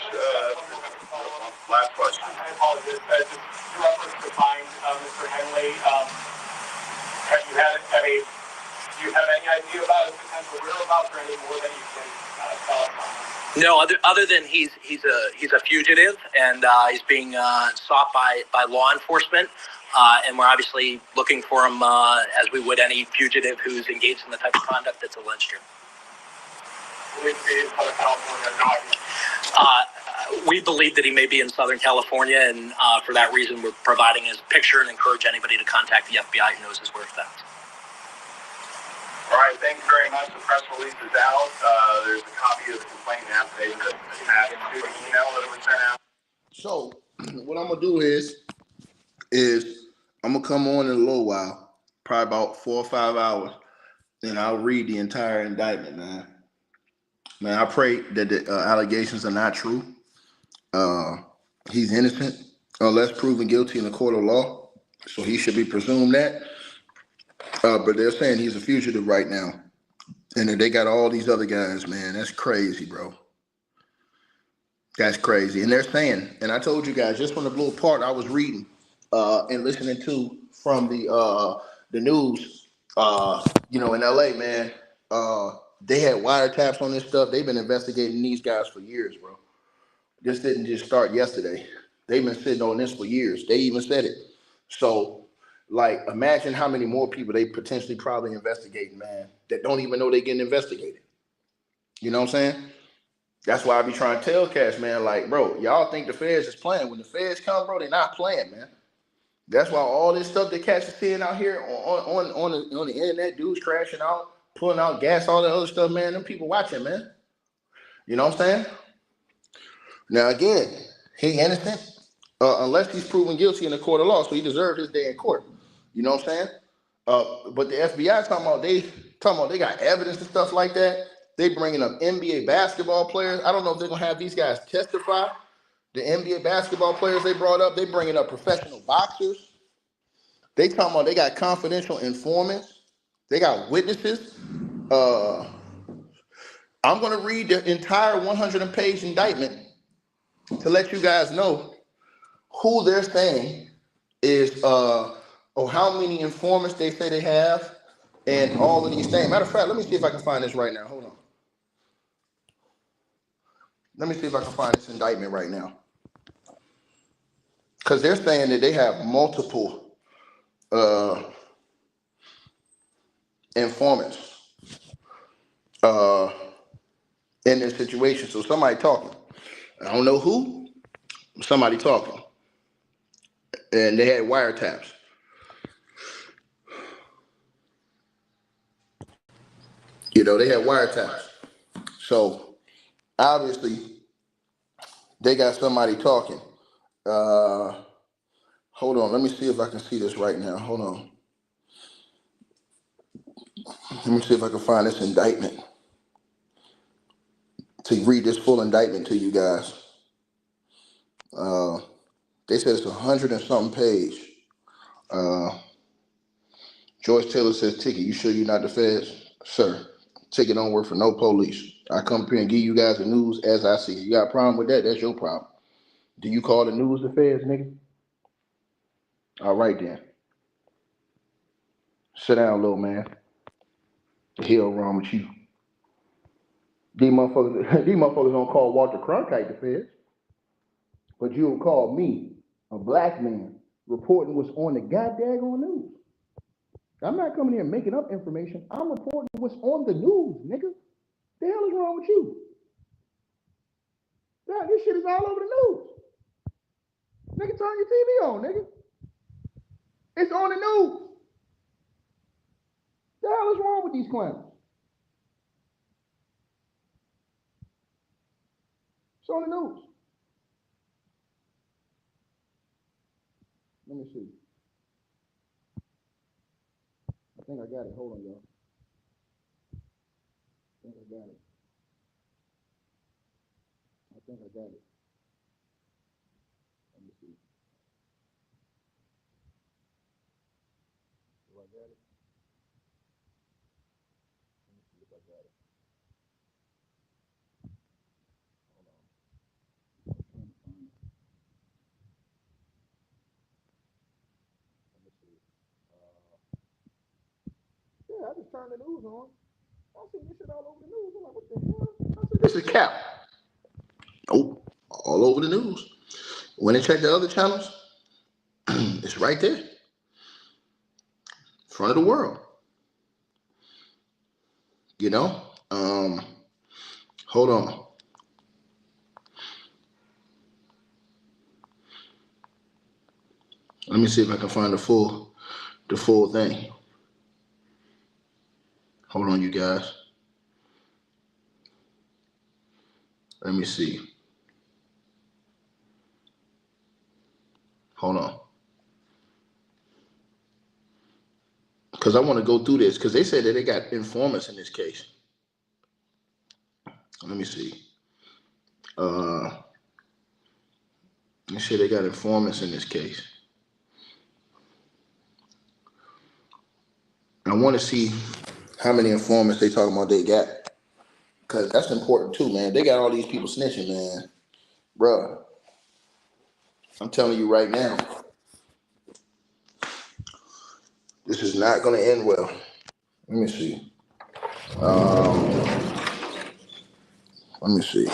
Last question. I apologize. Just in reference to find Mr. Henley, do you have any idea about his potential whereabouts or any more that you can tell us on? No, other than he's a fugitive, and he's being sought by law enforcement, and we're obviously looking for him as we would any fugitive who's engaged in the type of conduct that's alleged here. Will he be in Southern California or not? We believe that he may be in Southern California, and for that reason, we're providing his picture and encourage anybody to contact the FBI who knows his whereabouts. All right, thank you very much. The press release is out. There's a copy of the complaint and affidavit that's attached to the email that was sent out. So what I'm gonna do is I'm gonna come on in a little while, probably about 4 or 5 hours, and I'll read the entire indictment, man. Man, I pray that the allegations are not true. He's innocent unless proven guilty in the court of law, so he should be presumed that. But they're saying he's a fugitive right now, and that they got all these other guys, man. That's crazy, bro. That's crazy. And they're saying, and I told you guys just from the little part I was reading and listening to from the news, in LA, man, they had wiretaps on this stuff. They've been investigating these guys for years, bro. This didn't just start yesterday. They've been sitting on this for years. They even said it. So, like, imagine how many more people they potentially probably investigating, man, that don't even know they're getting investigated. You know what I'm saying? That's why I be trying to tell Cash, man, like, bro, y'all think the feds is playing. When the feds come, bro, they're not playing, man. That's why all this stuff that Cash is seeing out here on the internet, dudes crashing out, pulling out gas, all that other stuff, man, them people watching, man. You know what I'm saying? Now, again, he innocent unless he's proven guilty in the court of law, so he deserved his day in court. You know what I'm saying? But the FBI talking about they got evidence and stuff like that. They bringing up NBA basketball players. I don't know if they're going to have these guys testify. The NBA basketball players they brought up, they bringing up professional boxers. They talking about they got confidential informants They got witnesses. I'm going to read the entire 100-page indictment to let you guys know who they're saying is, or how many informants they say they have, and all of these things. Matter of fact, let me see if I can find this right now. Hold on. Let me see if I can find this indictment right now. Because they're saying that they have multiple informants in this situation. So somebody talking. I don't know who. Somebody talking. And they had wiretaps. You know, they had wiretaps. So obviously they got somebody talking. Hold on. Let me see if I can see this right now. Hold on. Let me see if I can find this indictment to read this full indictment to you guys. They said it's 100 and something page. George Taylor says, Ticket, you sure you're not the feds? Sir, Ticket don't work for no police. I come up here and give you guys the news as I see it. You got a problem with that? That's your problem. Do you call the news the feds, nigga? All right then. Sit down, little man. The hell wrong with you? These motherfuckers don't call Walter Cronkite the feds. But you'll call me, a black man, reporting what's on the goddamn news. I'm not coming here making up information. I'm reporting what's on the news, nigga. The hell is wrong with you? Yeah, this shit is all over the news. Nigga, turn your TV on, nigga. It's on the news. The hell is wrong with these clowns? It's on the news. Let me see. I think I got it. Hold on, y'all. I think I got it. I think I got it. Let me see. Do I got it? Let me see if I got it. Hold on. I'm trying to find it. Let me see. Yeah, I just turned the news on. I see this shit all over the news. I'm like, what the hell? I said, this is cap. Oh, all over the news. When they check the other channels, it's right there. In front of the world. You know? Hold on. Let me see if I can find the full thing. Hold on, you guys. Let me see. Hold on. Because I want to go through this, because they said that they got informants in this case. Let me see. They said they got informants in this case. I want to see how many informants they talking about they got. Because that's important too, man. They got all these people snitching, man. Bruh, I'm telling you right now, this is not going to end well. Let me see. Let me see.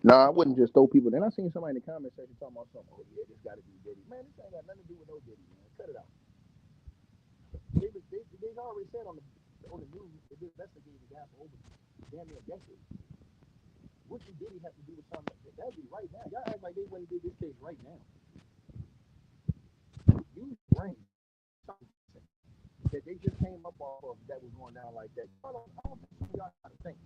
No, I wouldn't just throw people. Then I seen somebody in the comment section talking about something. Oh yeah, this got to be Diddy. Man, this ain't got nothing to do with no Diddy, man. Cut it out. They already said on the news that they investigated the guy for over damn near a decade. What did Diddy have to do with something? That'd be right now. Y'all act like they wouldn't do this case right now. You bring something that they just came up off of that was going down like that. I don't think y'all got to think.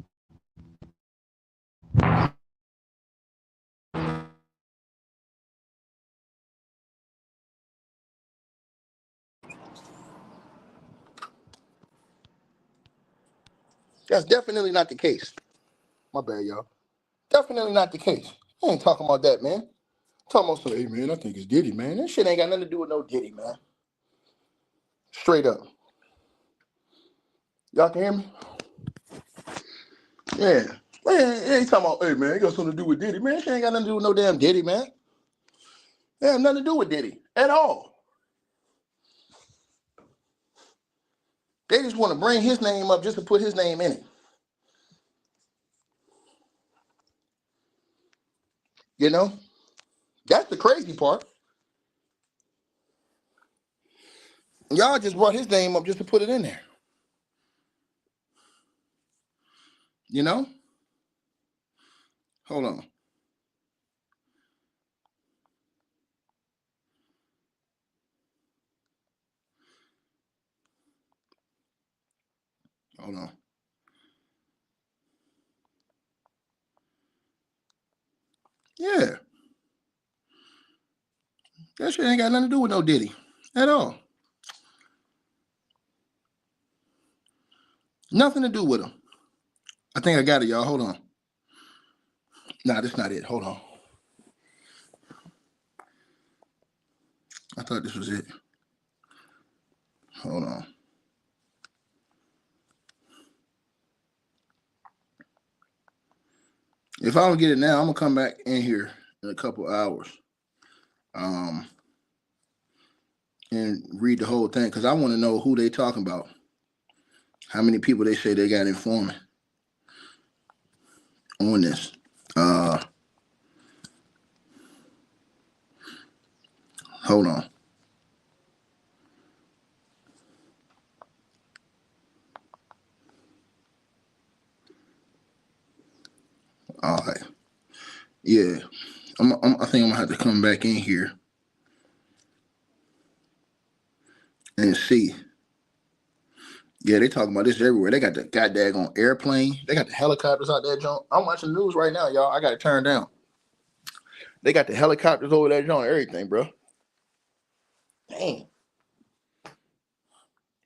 That's definitely not the case. My bad, y'all. Definitely not the case. I ain't talking about that, man. I'm talking about some, hey, man, I think it's Diddy, man. That shit ain't got nothing to do with no Diddy, man. Straight up. Y'all can hear me? Yeah. Man, he's talking about, hey, man, it got something to do with Diddy. Man, she ain't got nothing to do with no damn Diddy, man. It has nothing to do with Diddy at all. They just want to bring his name up just to put his name in it. You know? That's the crazy part. Y'all just brought his name up just to put it in there. You know? Hold on. Hold on. Yeah. That shit ain't got nothing to do with no Diddy at all. Nothing to do with him. I think I got it, y'all. Hold on. Nah, that's not it. Hold on. I thought this was it. Hold on. If I don't get it now, I'm gonna come back in here in a couple hours. And read the whole thing because I want to know who they talking about. How many people they say they got informant on this. Hold on. All right. Yeah. I think I'm gonna have to come back in here and see. Yeah, they talking about this everywhere. They got the goddamn airplane. They got the helicopters out there, John. I'm watching the news right now, y'all. I got to turn down. They got the helicopters over there, John. Everything, bro. Dang.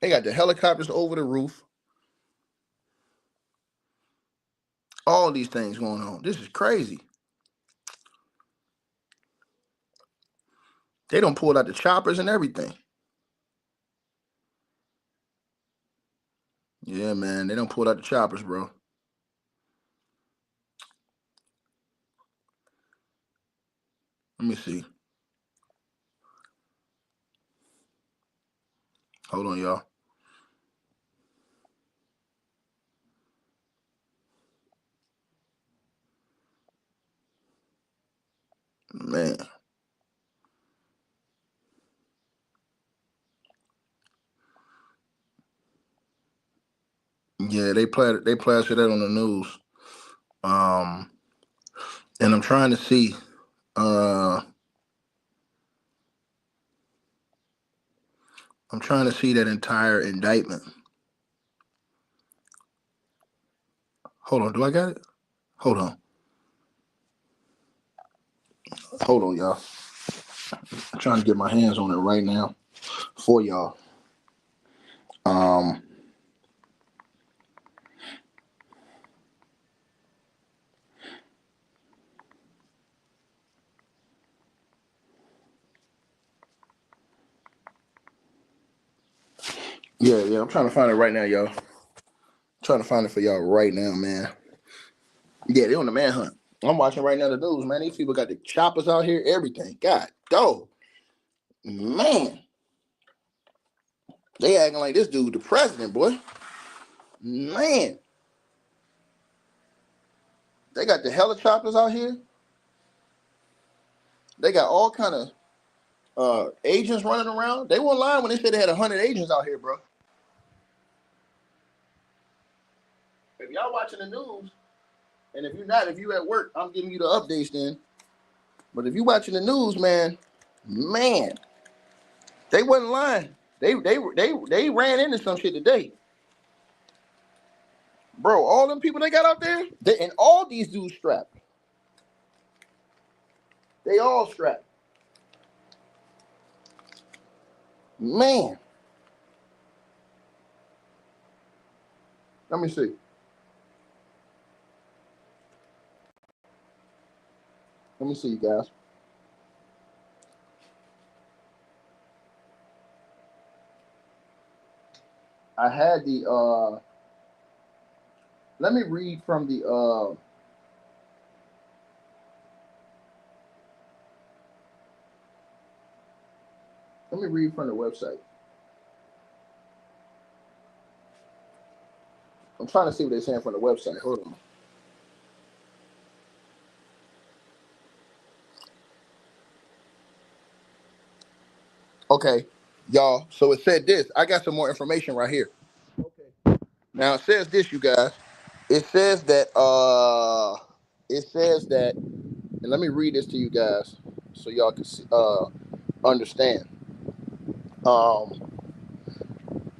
They got the helicopters over the roof. All these things going on. This is crazy. They don't pull out the choppers and everything. Yeah, man. They don't pull out the choppers, bro. Let me see. Hold on, y'all. Man. Yeah, they plastered that on the news. And I'm trying to see. I'm trying to see that entire indictment. Hold on, do I got it? Hold on. Hold on, y'all. I'm trying to get my hands on it right now for y'all. Yeah, I'm trying to find it right now, y'all. I'm trying to find it for y'all right now, man. Yeah, they on the manhunt. I'm watching right now the news, man. These people got the choppers out here, everything. God, dog. Man. They acting like this dude the president, boy. Man. They got the helicopters out here. They got all kind of agents running around. They weren't lying when they said they had 100 agents out here, bro. If y'all watching the news, and if you're not, if you at work, I'm giving you the updates then. But if you watching the news, man, they wasn't lying. They ran into some shit today. Bro, all them people they got out there, and all these dudes strapped. They all strapped. Man. Let me see. Let me see, you guys. I had the Let me read from the website. I'm trying to see what they're saying from the website. Hold on. Okay, y'all. So it said this. I got some more information right here. Okay. Now it says this, you guys. It says that and let me read this to you guys so y'all can see, understand. Um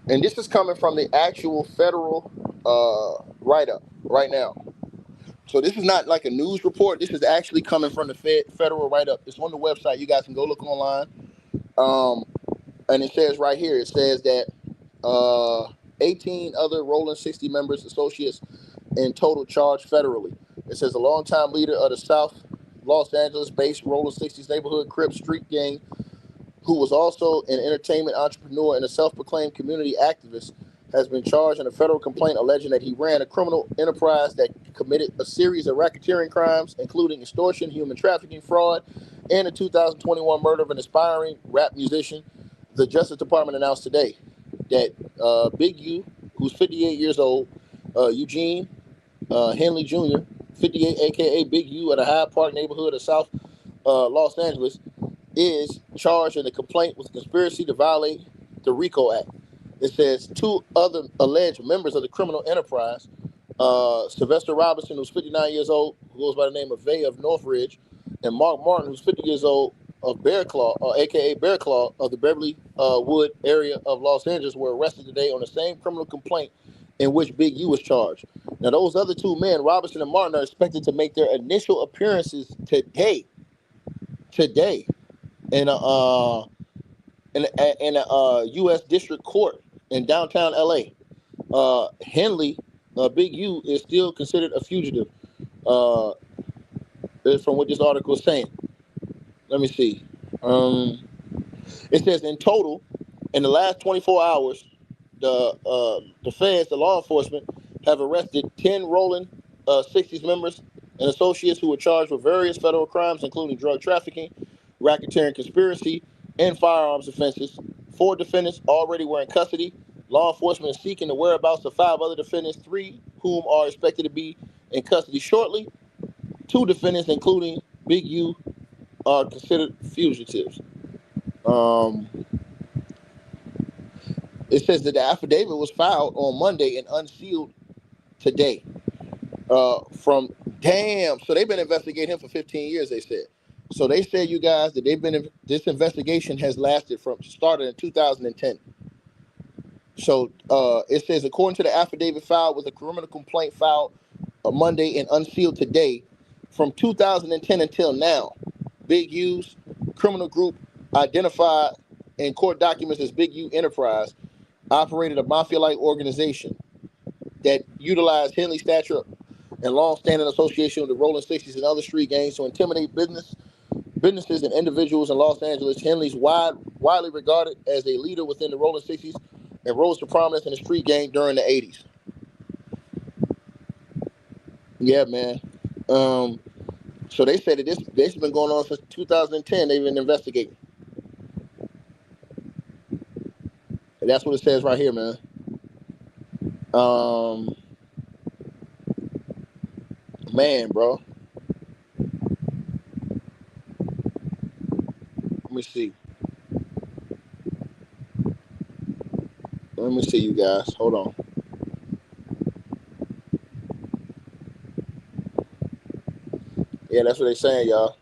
and this is coming from the actual federal write up right now. So this is not like a news report. This is actually coming from the federal write up. It's on the website. You guys can go look online. Um and it says right here, it says that 18 other Rolling 60 members, associates in total charged federally. It says a longtime leader of the South Los Angeles-based Rolling 60s neighborhood Crip street gang, who was also an entertainment entrepreneur and a self-proclaimed community activist, has been charged in a federal complaint alleging that he ran a criminal enterprise that committed a series of racketeering crimes, including extortion, human trafficking, fraud, and the 2021 murder of an aspiring rap musician. The Justice Department announced today that Big U, who's 58 years old, Eugene Henley Jr., 58, aka Big U, at a Hyde Park neighborhood of South Los Angeles, is charged in a complaint with conspiracy to violate the RICO Act. It says two other alleged members of the criminal enterprise, Sylvester Robinson, who's 59 years old, who goes by the name of Vay of Northridge, and Mark Martin, who's 50 years old, of Bear Claw, aka Bear Claw, of the Beverly Wood area of Los Angeles, were arrested today on the same criminal complaint in which Big U was charged. Now, those other two men, Robinson and Martin, are expected to make their initial appearances today, in a U.S. District Court in downtown L.A. Henley, Big U, is still considered a fugitive. Is from what this article is saying. Let me see. It says in total, in the last 24 hours, the feds, the law enforcement, have arrested 10 Rolling 60s members and associates who were charged with various federal crimes, including drug trafficking, racketeering conspiracy, and firearms offenses. 4 defendants already were in custody. Law enforcement is seeking the whereabouts of 5 other defendants, 3 whom are expected to be in custody shortly. 2 defendants, including Big U, are considered fugitives. It says that the affidavit was filed on Monday and unsealed today. So they've been investigating him for 15 years. They said. So they said, you guys, that this investigation has started in 2010. So it says, according to the affidavit filed with a criminal complaint filed Monday and unsealed today, from 2010 until now, Big U's criminal group, identified in court documents as Big U Enterprise, operated a mafia-like organization that utilized Henley's stature and long-standing association with the Rolling 60s and other street gangs to intimidate businesses and individuals in Los Angeles. Henley's widely regarded as a leader within the Rolling 60s and rose to prominence in the street gang during the 80s. Yeah, man. So they said that this has been going on since 2010. They've been investigating. And that's what it says right here, man. Man, bro. Let me see. You guys. Hold on. Yeah, that's what they're saying, y'all.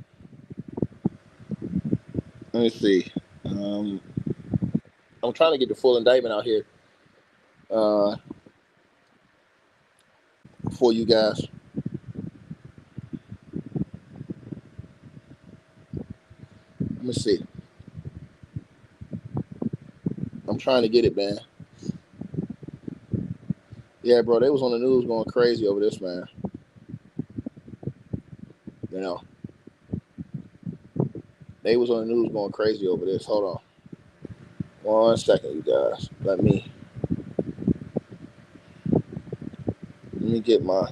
Let me see. I'm trying to get the full indictment out here for you guys. Let me see. I'm trying to get it, man. Yeah, bro, they was on the news going crazy over this, man. You know. They was on the news going crazy over this. Hold on. 1 second, you guys. Let me me get my.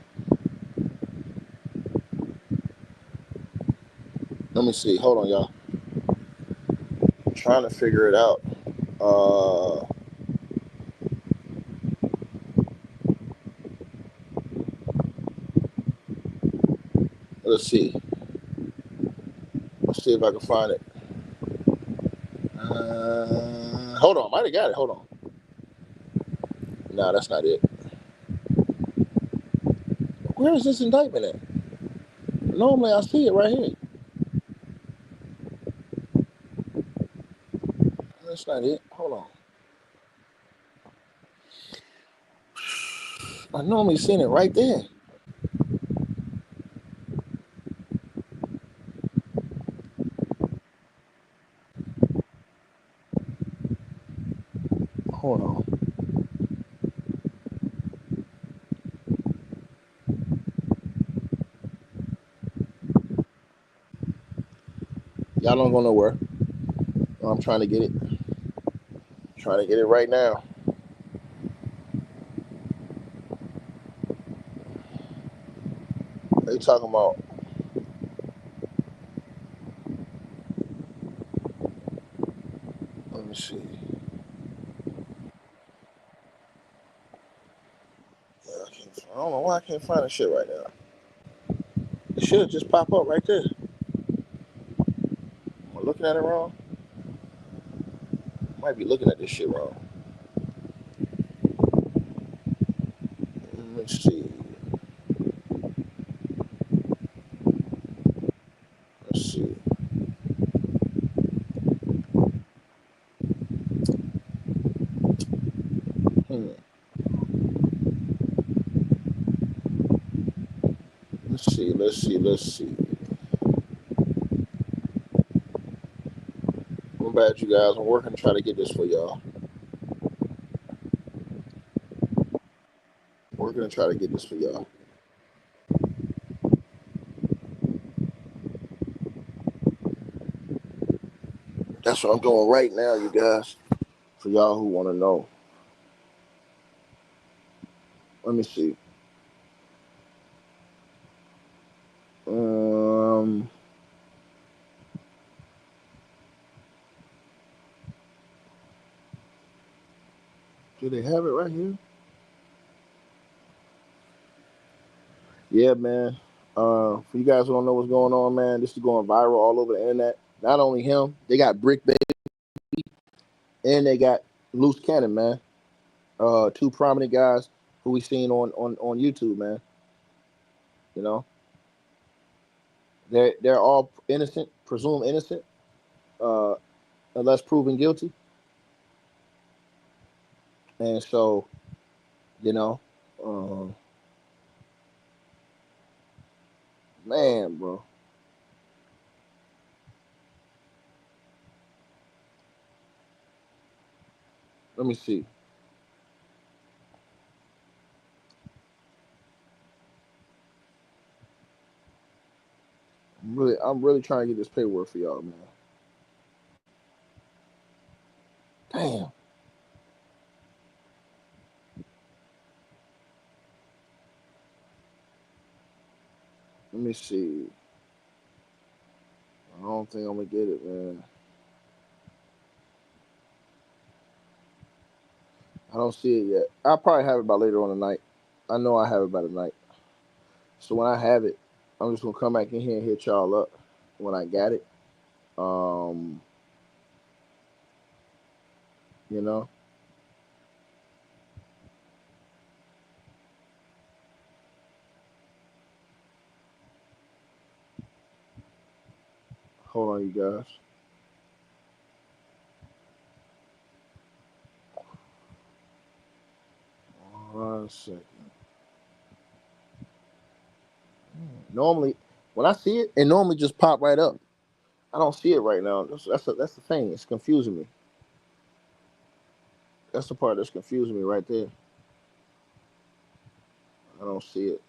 Let me see. Hold on, y'all. I'm trying to figure it out. Let's see. Let's see if I can find it. Hold on. Might have got it. Hold on. Nah, that's not it. Where is this indictment at? Normally I see it right here. That's not it. Hold on. I normally seen it right there. Hold on. Y'all don't go nowhere. I'm trying to get it. Trying to get it right now. They talking about. Let me see. Yeah, I don't know why I can't find the shit right now. It should just pop up right there. Am I looking at it wrong? Might be looking at this shit wrong. Let me see. Let's see. Let's see. I'm bad, you guys. I'm working to try to get this for y'all. We're gonna try to get this for y'all. That's what I'm doing right now, you guys. For y'all who want to know. Let me see. Do they have it right here? Yeah, man. For you guys who don't know what's going on, man, this is going viral all over the internet. Not only him, they got Brick Baby and they got Loose Cannon, man. Two prominent guys who we seen on YouTube, man. You know, they're all innocent, presumed innocent, unless proven guilty. And so, you know, man, bro. Let me see. I'm really trying to get this paperwork for y'all, man. Damn. Let me see. I don't think I'm gonna get it, man. I don't see it yet. I'll probably have it by later on tonight. I know I have it by tonight. So when I have it, I'm just gonna come back in here and hit y'all up when I got it. You know. Hold on, you guys. One second. Normally, when I see it, it normally just pop right up. I don't see it right now. That's the thing. It's confusing me. That's the part that's confusing me right there. I don't see it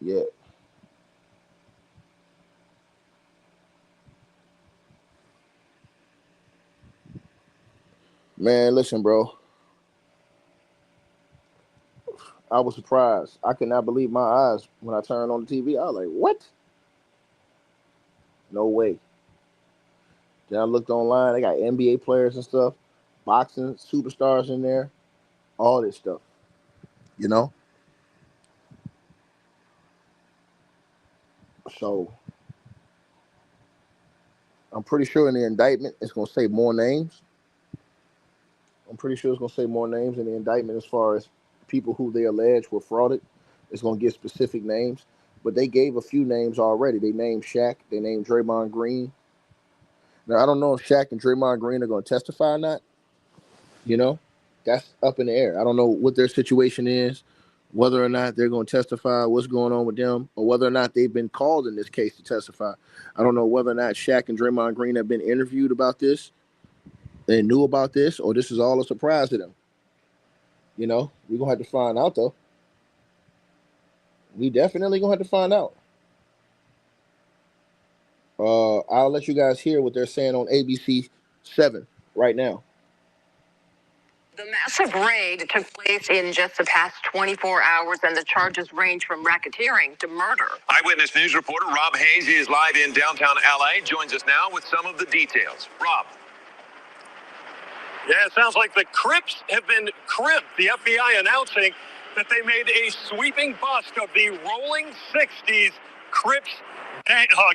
yet. Man, listen, bro. I was surprised. I could not believe my eyes when I turned on the TV. I was like, what? No way. Then I looked online. They got NBA players and stuff, boxing superstars in there, all this stuff. You know. So I'm pretty sure in the indictment it's gonna say more names. I'm pretty sure it's gonna say more names in the indictment as far as people who they allege were frauded. It's gonna give specific names, but they gave a few names already. They named Shaq. They named Draymond Green. Now I don't know if Shaq and Draymond Green are gonna testify or not. You know, that's up in the air. I don't know what their situation is, whether or not they're going to testify, what's going on with them, or whether or not they've been called in this case to testify. I don't know whether or not Shaq and Draymond Green have been interviewed about this, they knew about this, or this is all a surprise to them. You know, we're going to have to find out, though. We definitely going to have to find out. I'll let you guys hear what they're saying on ABC 7 right now. The massive raid took place in just the past 24 hours, and the charges range from racketeering to murder. Eyewitness News reporter Rob Hayes is live in downtown LA. Joins us now with some of the details. Rob. Yeah, it sounds like the Crips have been crimped. The FBI announcing that they made a sweeping bust of the Rolling 60s Crips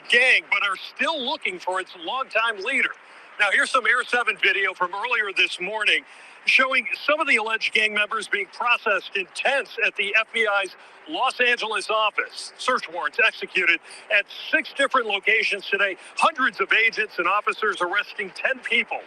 gang, but are still looking for its longtime leader. Now, here's some Air 7 video from earlier this morning showing some of the alleged gang members being processed in tents at the FBI's Los Angeles office. Search warrants executed at 6 different locations today. Hundreds of agents and officers arresting 10 people.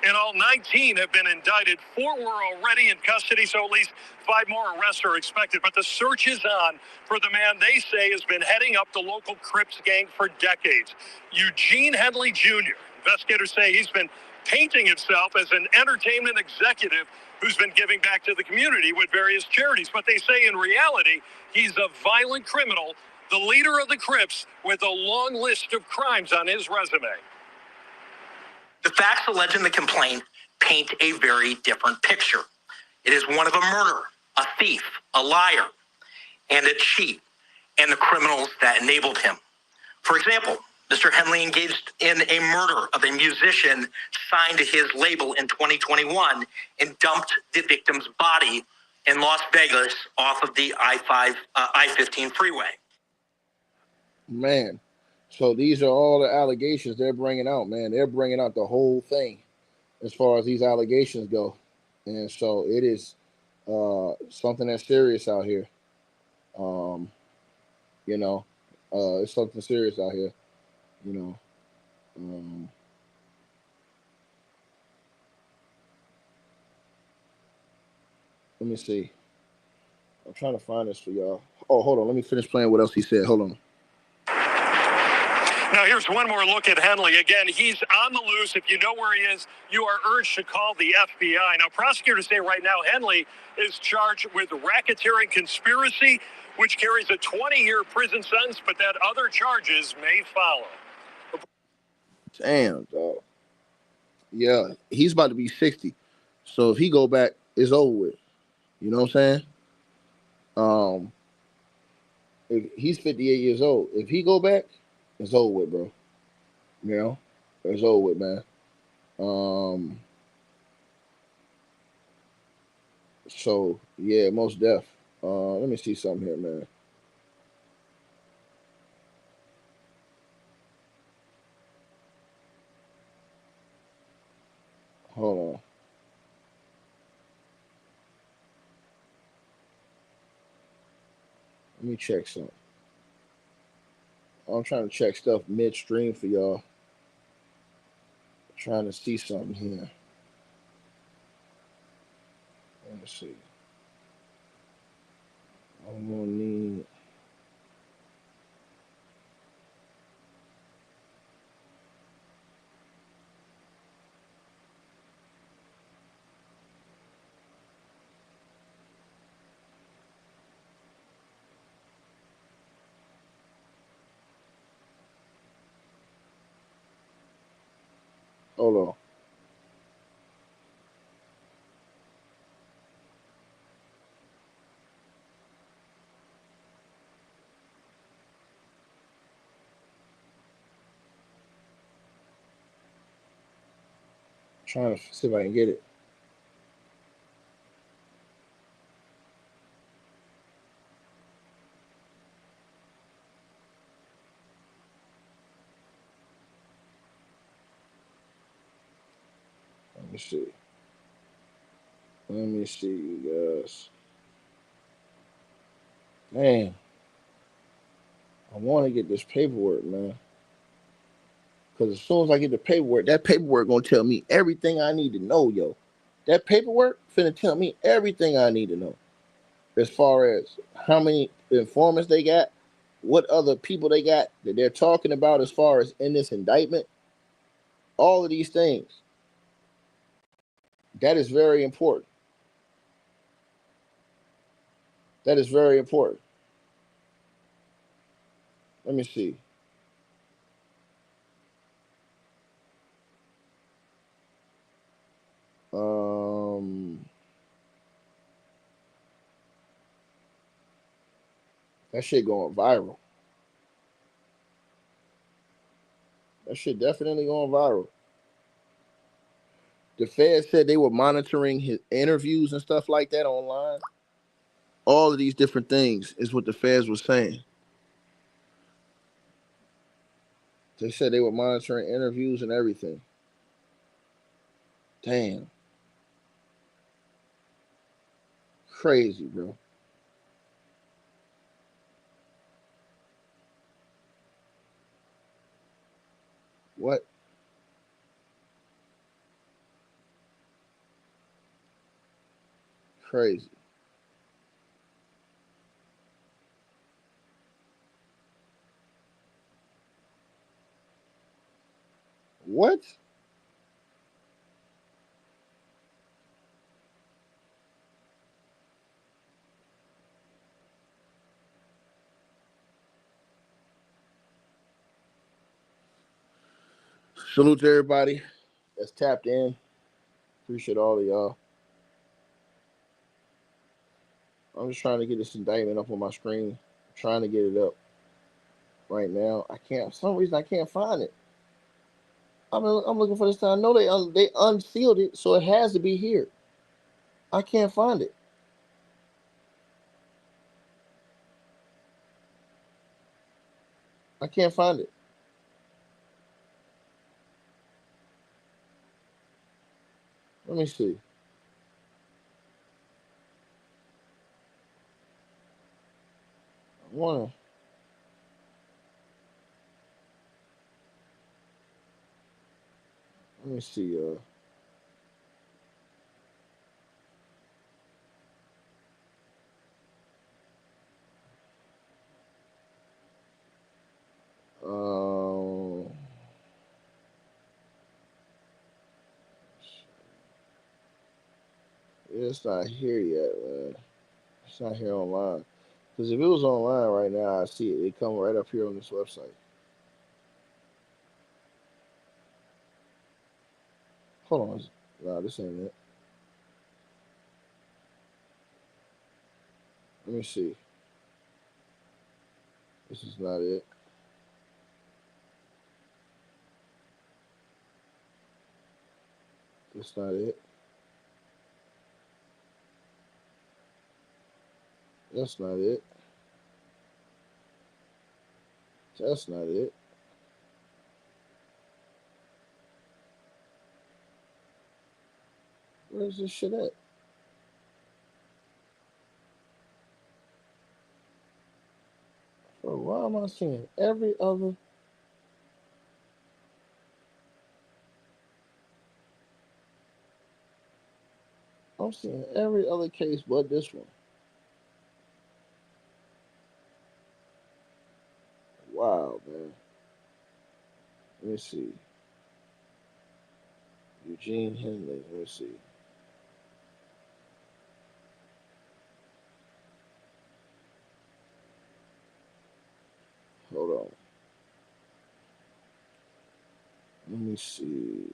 In all, 19 have been indicted. 4 were already in custody, so at least 5 more arrests are expected. But the search is on for the man they say has been heading up the local Crips gang for decades, Eugene Henley Jr. Investigators say he's been painting himself as an entertainment executive who's been giving back to the community with various charities. But they say in reality, he's a violent criminal, the leader of the Crips with a long list of crimes on his resume. The facts alleged in the complaint paint a very different picture. It is one of a murderer, a thief, a liar, and a cheat, and the criminals that enabled him. For example, Mr. Henley engaged in a murder of a musician signed to his label in 2021 and dumped the victim's body in Las Vegas off of the I-15 freeway. Man. So these are all the allegations they're bringing out, man. They're bringing out the whole thing as far as these allegations go. And so it is something that's serious out here. You know, it's something serious out here, you know. Let me see. I'm trying to find this for y'all. Oh, hold on. Let me finish playing what else he said. Hold on. Now, here's one more look at Henley. Again, he's on the loose. If you know where he is, you are urged to call the FBI. Now, prosecutors say right now Henley is charged with racketeering conspiracy, which carries a 20-year prison sentence, but that other charges may follow. Damn, dog. Yeah, he's about to be 60. So if he go back, it's over with. You know what I'm saying? If he's 58 years old, if he go back, it's over with, bro. You know, it's over with, man. So yeah, most def. Let me see something here, man. Hold on. Let me check something. I'm trying to check stuff midstream for y'all. Trying to see something here. Let me see. I'm gonna need. Hold on. Trying to see if I can get it. Let me see. Let me see, you guys. Man, I want to get this paperwork, man. Because as soon as I get the paperwork, that paperwork gonna tell me everything I need to know, yo. That paperwork finna tell me everything I need to know. As far as how many informants they got, what other people they got that they're talking about as far as in this indictment, all of these things. That is very important. That is very important. Let me see. That shit going viral. That shit definitely going viral. The Fed said they were monitoring his interviews and stuff like that online. All of these different things is what the Feds was saying. They said they were monitoring interviews and everything. Damn. Crazy, bro. What? Crazy. What? Salute to everybody that's tapped in. Appreciate all of y'all. I'm just trying to get this indictment up on my screen. I'm trying to get it up right now. I can't. For some reason, I can't find it. I'm looking for this thing. I know they unsealed it, so it has to be here. I can't find it. I can't find it. Let me see. I wanna. Let me see. Um. It's not here yet, man. It's not here online. Because if it was online right now, I see it. It come right up here on this website. Hold on. No, this ain't it. Let me see. This is not it. That's not it. That's not it. That's not it. Where's this shit at? Bro, why am I seeing every other? I'm seeing every other case but this one. Wow, man. Let me see. Eugene Henley. Let me see. Hold on. Let me see.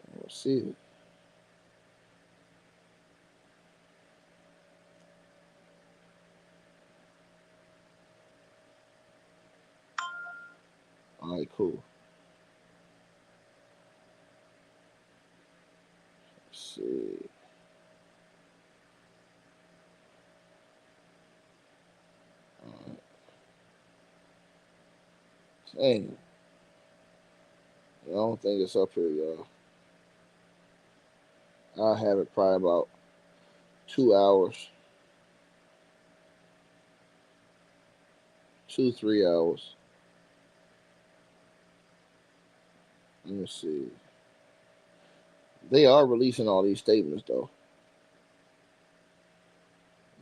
I don't see it. right, cool. Let's see. Dang. I don't think it's up here, y'all. I'll have it probably about 2 hours. 2, 3 hours. Let me see. They are releasing all these statements though.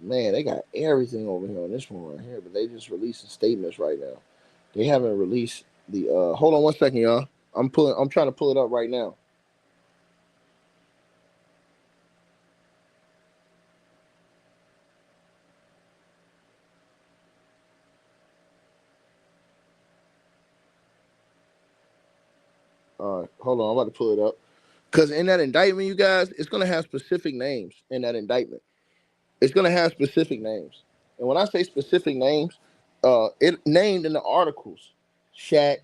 Man, they got everything over here on this one right here, but they just releasing statements right now. They haven't released the hold on one second, y'all. I'm trying to pull it up right now. All right, hold on, I'm about to pull it up. Because in that indictment, you guys, it's gonna have specific names in that indictment. It's gonna have specific names. And when I say specific names, it named in the articles, Shaq,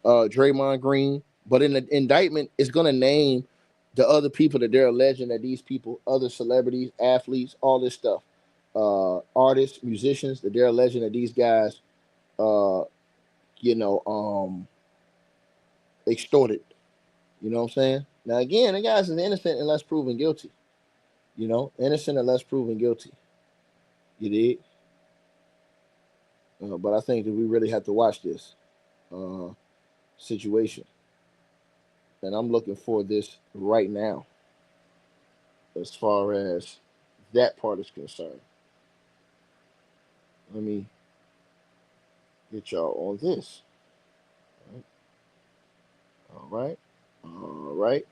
Draymond Green, but in the indictment, it's gonna name the other people that they're alleging that these people, other celebrities, athletes, all this stuff, artists, musicians, that they're alleging that these guys, uh, you know, extorted. You know what I'm saying? Now again, the guys is innocent unless proven guilty. You know, innocent unless proven guilty. You did. But I think that we really have to watch this uh, situation, and I'm looking for this right now. As far as that part is concerned, let me get y'all on this. All right, all right.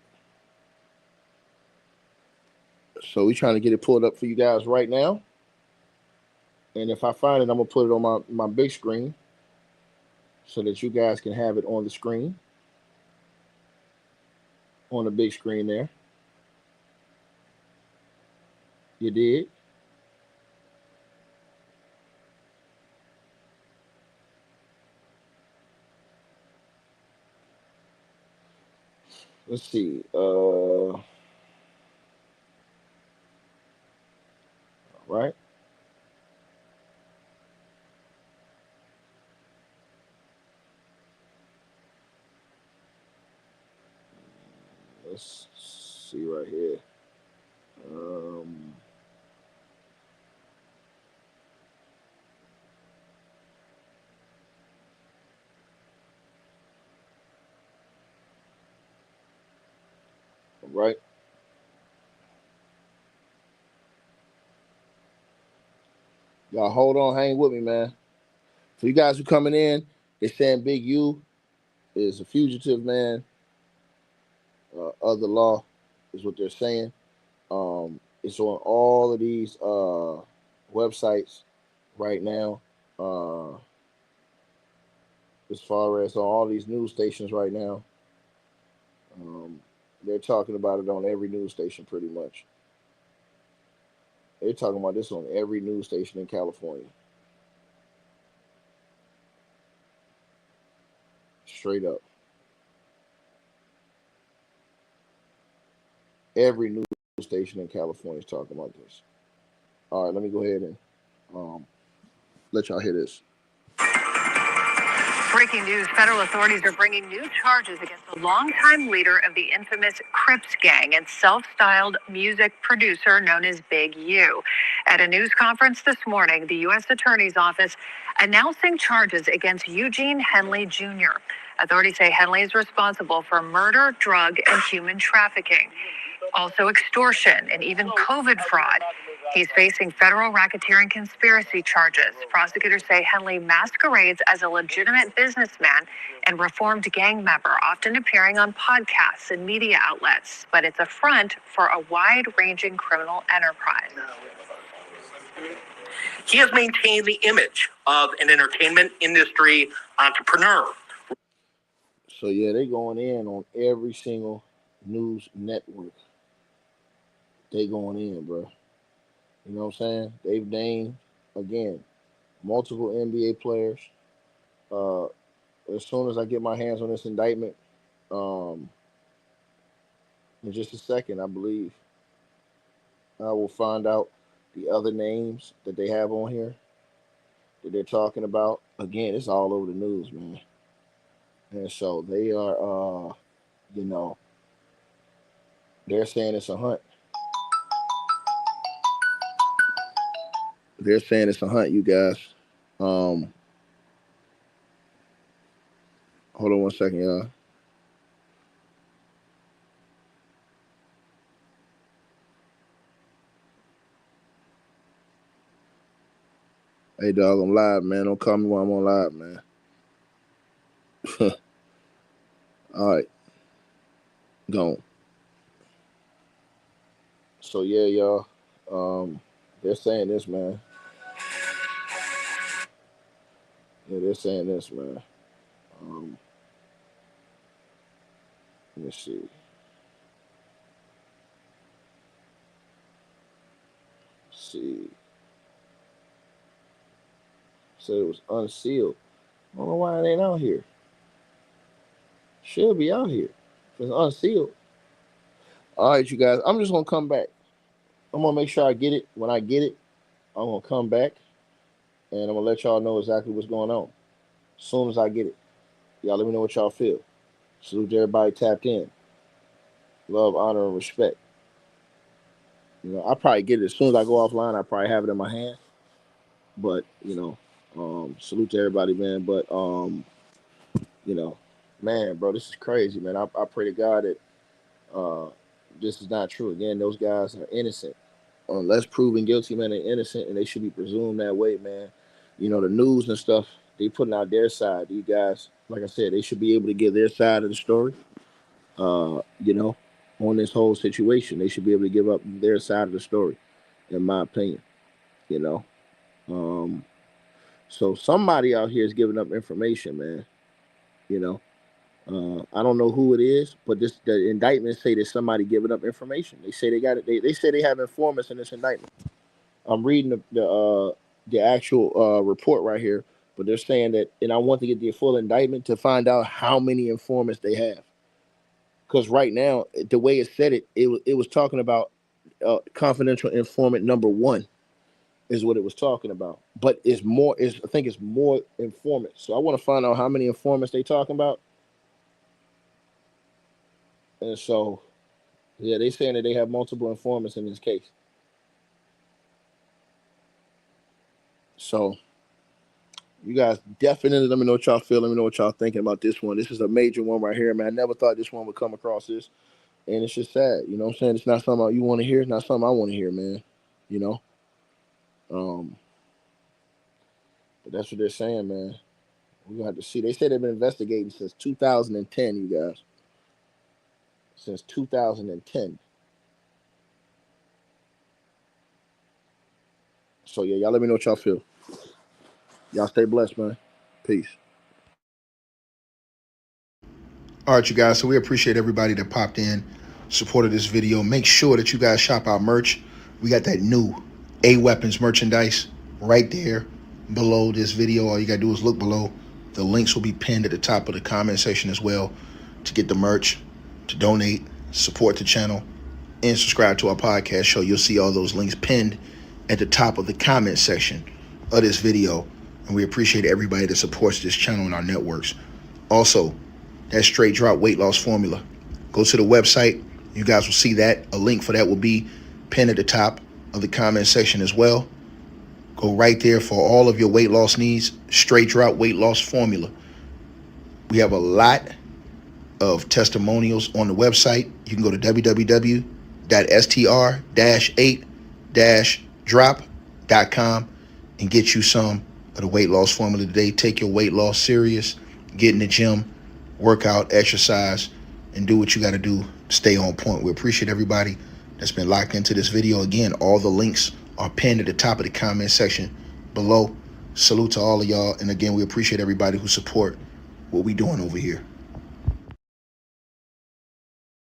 So we're trying to get it pulled up for you guys right now, and if I find it, I'm gonna put it on my big screen so that you guys can have it on the screen, on the big screen there. You did. Let's see. Right. Let's see right here. Um, right. Y'all hold on, hang with me, man. For you guys who coming in, they're saying Big U is a fugitive, man. Of the law is what they're saying. It's on all of these websites right now. Uh, as far as on all these news stations right now, they're talking about it on every news station pretty much. They're talking about this on every news station in California. Straight up. Every news station in California is talking about this. All right, let me go ahead and let y'all hear this. Breaking news, federal authorities are bringing new charges against the longtime leader of the infamous Crips gang and self-styled music producer known as Big U. At a news conference this morning, the U.S. Attorney's Office announcing charges against Eugene Henley Jr. Authorities say Henley is responsible for murder, drug, and human trafficking, also extortion, and even COVID fraud. He's facing federal racketeering conspiracy charges. Prosecutors say Henley masquerades as a legitimate businessman and reformed gang member, often appearing on podcasts and media outlets. But it's a front for a wide-ranging criminal enterprise. He has maintained the image of an entertainment industry entrepreneur. So yeah, they going in on every single news network. They going in, bro. You know what I'm saying? They've named again multiple NBA players, as soon as I get my hands on this indictment, in just a second, I believe I will find out the other names that they have on here that they're talking about. Again, it's all over the news, man. And so they are, you know, they're saying it's a hunt. They're saying it's a hunt, you guys. Hold on one second, y'all. Hey, dog, I'm live, man. Don't call me while I'm on live, man. All right, gone. So yeah, y'all. They're saying this, man. Yeah, they're saying this, man. Let me see. See. Said it was unsealed. I don't know why it ain't out here. Should be out here. If it's unsealed. All right, you guys. I'm just gonna come back. I'm gonna make sure I get it. When I get it, I'm gonna come back and I'm gonna let y'all know exactly what's going on. As soon as I get it. Y'all let me know what y'all feel. Salute to everybody tapped in. Love, honor, and respect. You know, I'll probably get it as soon as I go offline. I probably have it in my hand. But, you know, salute to everybody, man. But you know, man, bro, this is crazy, man. I pray to God that this is not true. Again, those guys are innocent. Unless proven guilty, man, they're innocent and they should be presumed that way, man. You know, the news and stuff, they putting out their side. These guys, like I said, they should be able to give their side of the story. You know, on this whole situation. They should be able to give up their side of the story, in my opinion. You know. So somebody out here is giving up information, man. You know. I don't know who it is, but the indictments say there's somebody giving up information. They say they got it. They say they have informants in this indictment. I'm reading the actual report right here, but they're saying that, and I want to get the full indictment to find out how many informants they have. Because right now, the way it said it was talking about confidential informant number one is what it was talking about. But it's more. I think it's more informants. So I want to find out how many informants they talking about. And so, yeah, they saying that they have multiple informants in this case. So, you guys definitely let me know what y'all feel. Let me know what y'all thinking about this one. This is a major one right here, man. I never thought this one would come across this. And it's just sad. You know what I'm saying? It's not something you want to hear. It's not something I want to hear, man. You know? But that's what they're saying, man. We're going to have to see. They said they've been investigating since 2010, you guys. Since 2010. So, yeah, y'all let me know what y'all feel. Y'all stay blessed, man. Peace. All right, you guys. So we appreciate everybody that popped in, supported this video. Make sure that you guys shop our merch. We got that new A-Weapons merchandise right there below this video. All you got to do is look below. The links will be pinned at the top of the comment section as well to get the merch, to donate, support the channel, and subscribe to our podcast show. You'll see all those links pinned at the top of the comment section of this video. And we appreciate everybody that supports this channel and our networks. Also, that straight drop weight loss formula. Go to the website. You guys will see that. A link for that will be pinned at the top of the comment section as well. Go right there for all of your weight loss needs. Straight drop weight loss formula. We have a lot of testimonials on the website. You can go to www.str-8-drop.com and get you some of the weight loss formula today. Take your weight loss serious. Get in the gym, work out, exercise, and do what you got to do. Stay on point. We appreciate everybody that's been locked into this video. Again, all the links are pinned at the top of the comment section below. Salute to all of y'all. And again, we appreciate everybody who support what we doing over here.